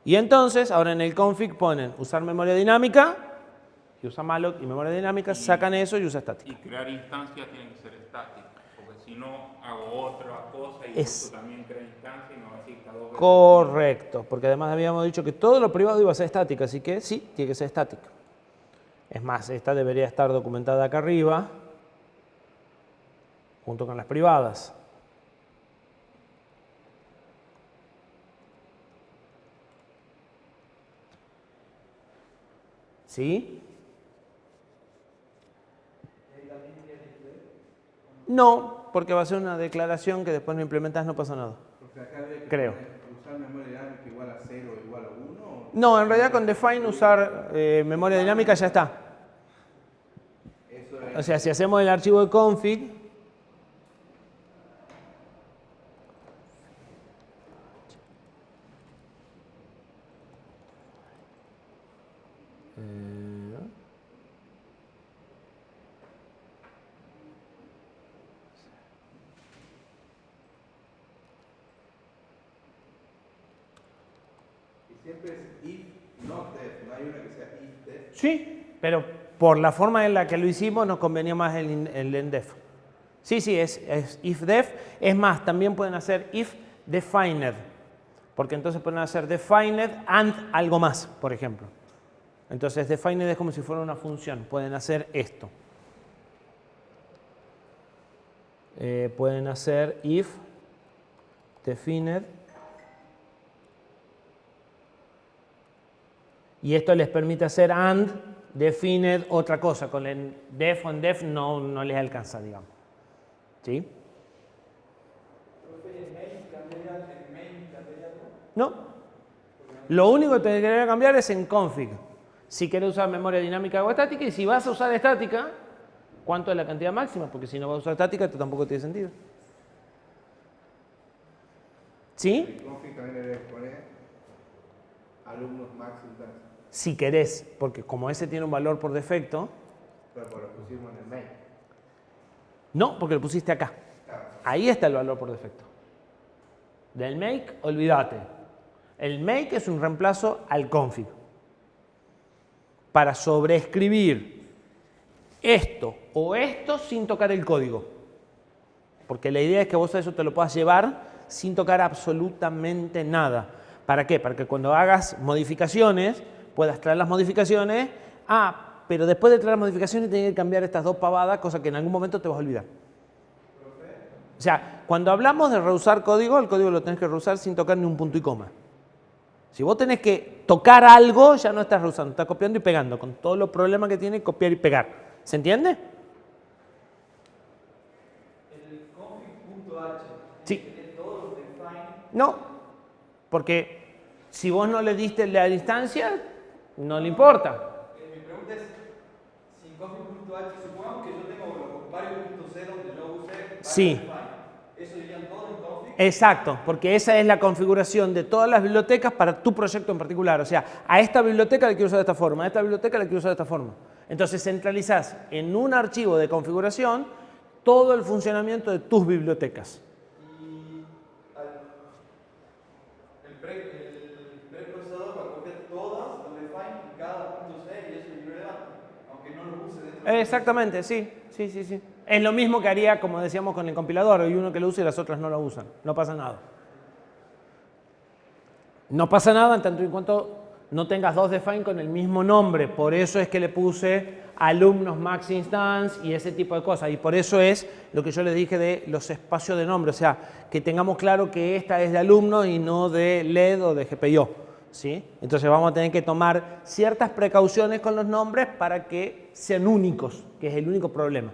Y entonces, ahora en el config ponen usar memoria dinámica, y usa malloc y memoria dinámica, sacan eso y usa estática. Y crear instancias tiene que ser estática, porque si no hago otra cosa y esto también crea instancia y me va a decir cada dos veces. Correcto, porque además habíamos dicho que todo lo privado iba a ser estática, así que sí, tiene que ser estática. Es más, esta debería estar documentada acá arriba, junto con las privadas. ¿Sí? No, porque va a ser una declaración que después no implementas, no pasa nada. Porque acá habría que Creo. usar memoria dinámica igual a 0 o igual a 1. No, en realidad con define usar memoria dinámica ya está. Eso es. O sea, si hacemos el archivo de config, Siempre es if, not def. No hay una que sea if, def. Sí, pero por la forma en la que lo hicimos nos convenía más el endef. Sí, sí, es if def. Es más, también pueden hacer if defined, porque entonces pueden hacer defined and algo más, por ejemplo. Entonces defined es como si fuera una función. Pueden hacer esto. Pueden hacer if defined. Y esto les permite hacer and defined otra cosa. Con el def o en def no les alcanza, digamos. ¿Sí? No. Lo único que te que cambiar es en config. Si quieres usar memoria dinámica o estática, y si vas a usar estática, ¿cuánto es la cantidad máxima? Porque si no vas a usar estática, esto tampoco tiene sentido. ¿Sí? En config también le debes poner alumnos max instancia. Si querés, porque como ese tiene un valor por defecto. Pero lo pusimos en el main. No, porque lo pusiste acá. Ahí está el valor por defecto. Del make, olvídate. El make es un reemplazo al config. Para sobreescribir esto o esto sin tocar el código. Porque la idea es que vos a eso te lo puedas llevar sin tocar absolutamente nada. ¿Para qué? Para que cuando hagas modificaciones, puedas traer las modificaciones. Pero después de traer las modificaciones tienes que cambiar estas dos pavadas, cosa que en algún momento te vas a olvidar. O sea, cuando hablamos de reusar código, el código lo tenés que reusar sin tocar ni un punto y coma. Si vos tenés que tocar algo, ya no estás reusando, estás copiando y pegando, con todos los problemas que tiene copiar y pegar. ¿Se entiende? El config.h. Sí. ¿Tiene todos los define? No, porque si vos no le diste la instancia, no le importa. Mi pregunta es, si en config.h, supongamos que yo tengo varios puntos cero donde yo use varios Sí. define, ¿eso irían todos en config? Exacto, porque esa es la configuración de todas las bibliotecas para tu proyecto en particular. O sea, a esta biblioteca la quiero usar de esta forma, a esta biblioteca la quiero usar de esta forma. Entonces centralizás en un archivo de configuración todo el funcionamiento de tus bibliotecas. Y el preprocesador va a copiar todas los define en cada punto C y eso es irrelevante, aunque no lo use dentro de Exactamente, sí. Es lo mismo que haría, como decíamos, con el compilador. Hay uno que lo usa y las otras no lo usan. No pasa nada. No pasa nada en tanto y cuanto no tengas dos define con el mismo nombre. Por eso es que le puse alumnos max instance y ese tipo de cosas. Y por eso es lo que yo les dije de los espacios de nombre. O sea, que tengamos claro que esta es de alumno y no de LED o de GPIO. ¿Sí? Entonces vamos a tener que tomar ciertas precauciones con los nombres para que sean únicos, que es el único problema.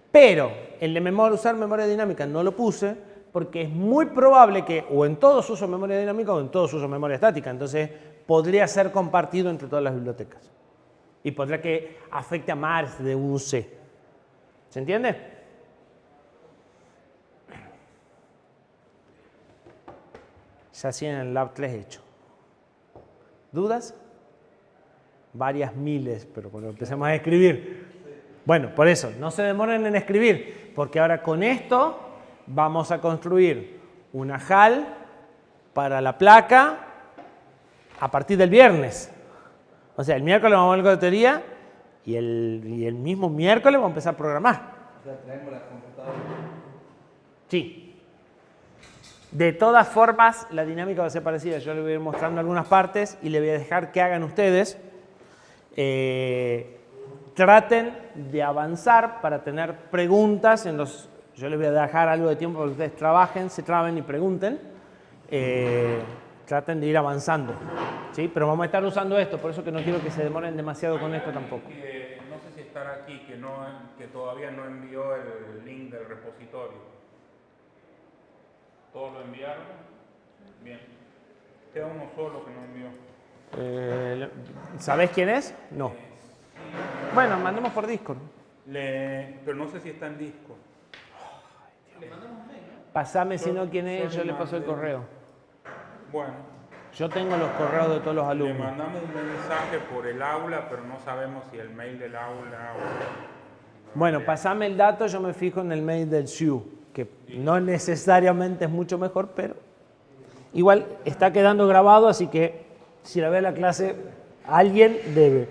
Pero el de usar memoria dinámica no lo puse porque es muy probable que o en todos uso memoria dinámica o en todos uso memoria estática. Entonces podría ser compartido entre todas las bibliotecas. Y podría que afecte a más de un C. ¿Se entiende? Ya sí en el Lab 3 hecho. ¿Dudas? Varias miles, pero cuando empecemos a escribir. Bueno, por eso, no se demoren en escribir, porque ahora con esto vamos a construir una HAL para la placa a partir del viernes. O sea, el miércoles vamos a ver la teoría y el mismo miércoles vamos a empezar a programar. O sea, traemos las computadoras. Sí. De todas formas, la dinámica va a ser parecida. Yo les voy a ir mostrando algunas partes y les voy a dejar que hagan ustedes. Traten de avanzar para tener preguntas. Yo les voy a dejar algo de tiempo para que ustedes trabajen, se traben y pregunten. Traten de ir avanzando. ¿Sí? Pero vamos a estar usando esto, por eso que no quiero que se demoren demasiado con esto tampoco. No sé si estará aquí, que todavía no envió el link del repositorio. ¿Todos lo enviaron? Bien. Queda uno solo que no envió. ¿Sabés quién es? No. Bueno, mandemos por Discord. Pero no sé si está en disco. Pasame si no quién es, yo le paso el correo. Bueno. Yo tengo los correos de todos los Le alumnos. mandamos un mensaje por el aula, pero no sabemos si el mail del aula o... Bueno, pasame el dato, yo me fijo en el mail del SIU, que no necesariamente es mucho mejor, pero igual está quedando grabado, así que Si la ve la clase, alguien debe.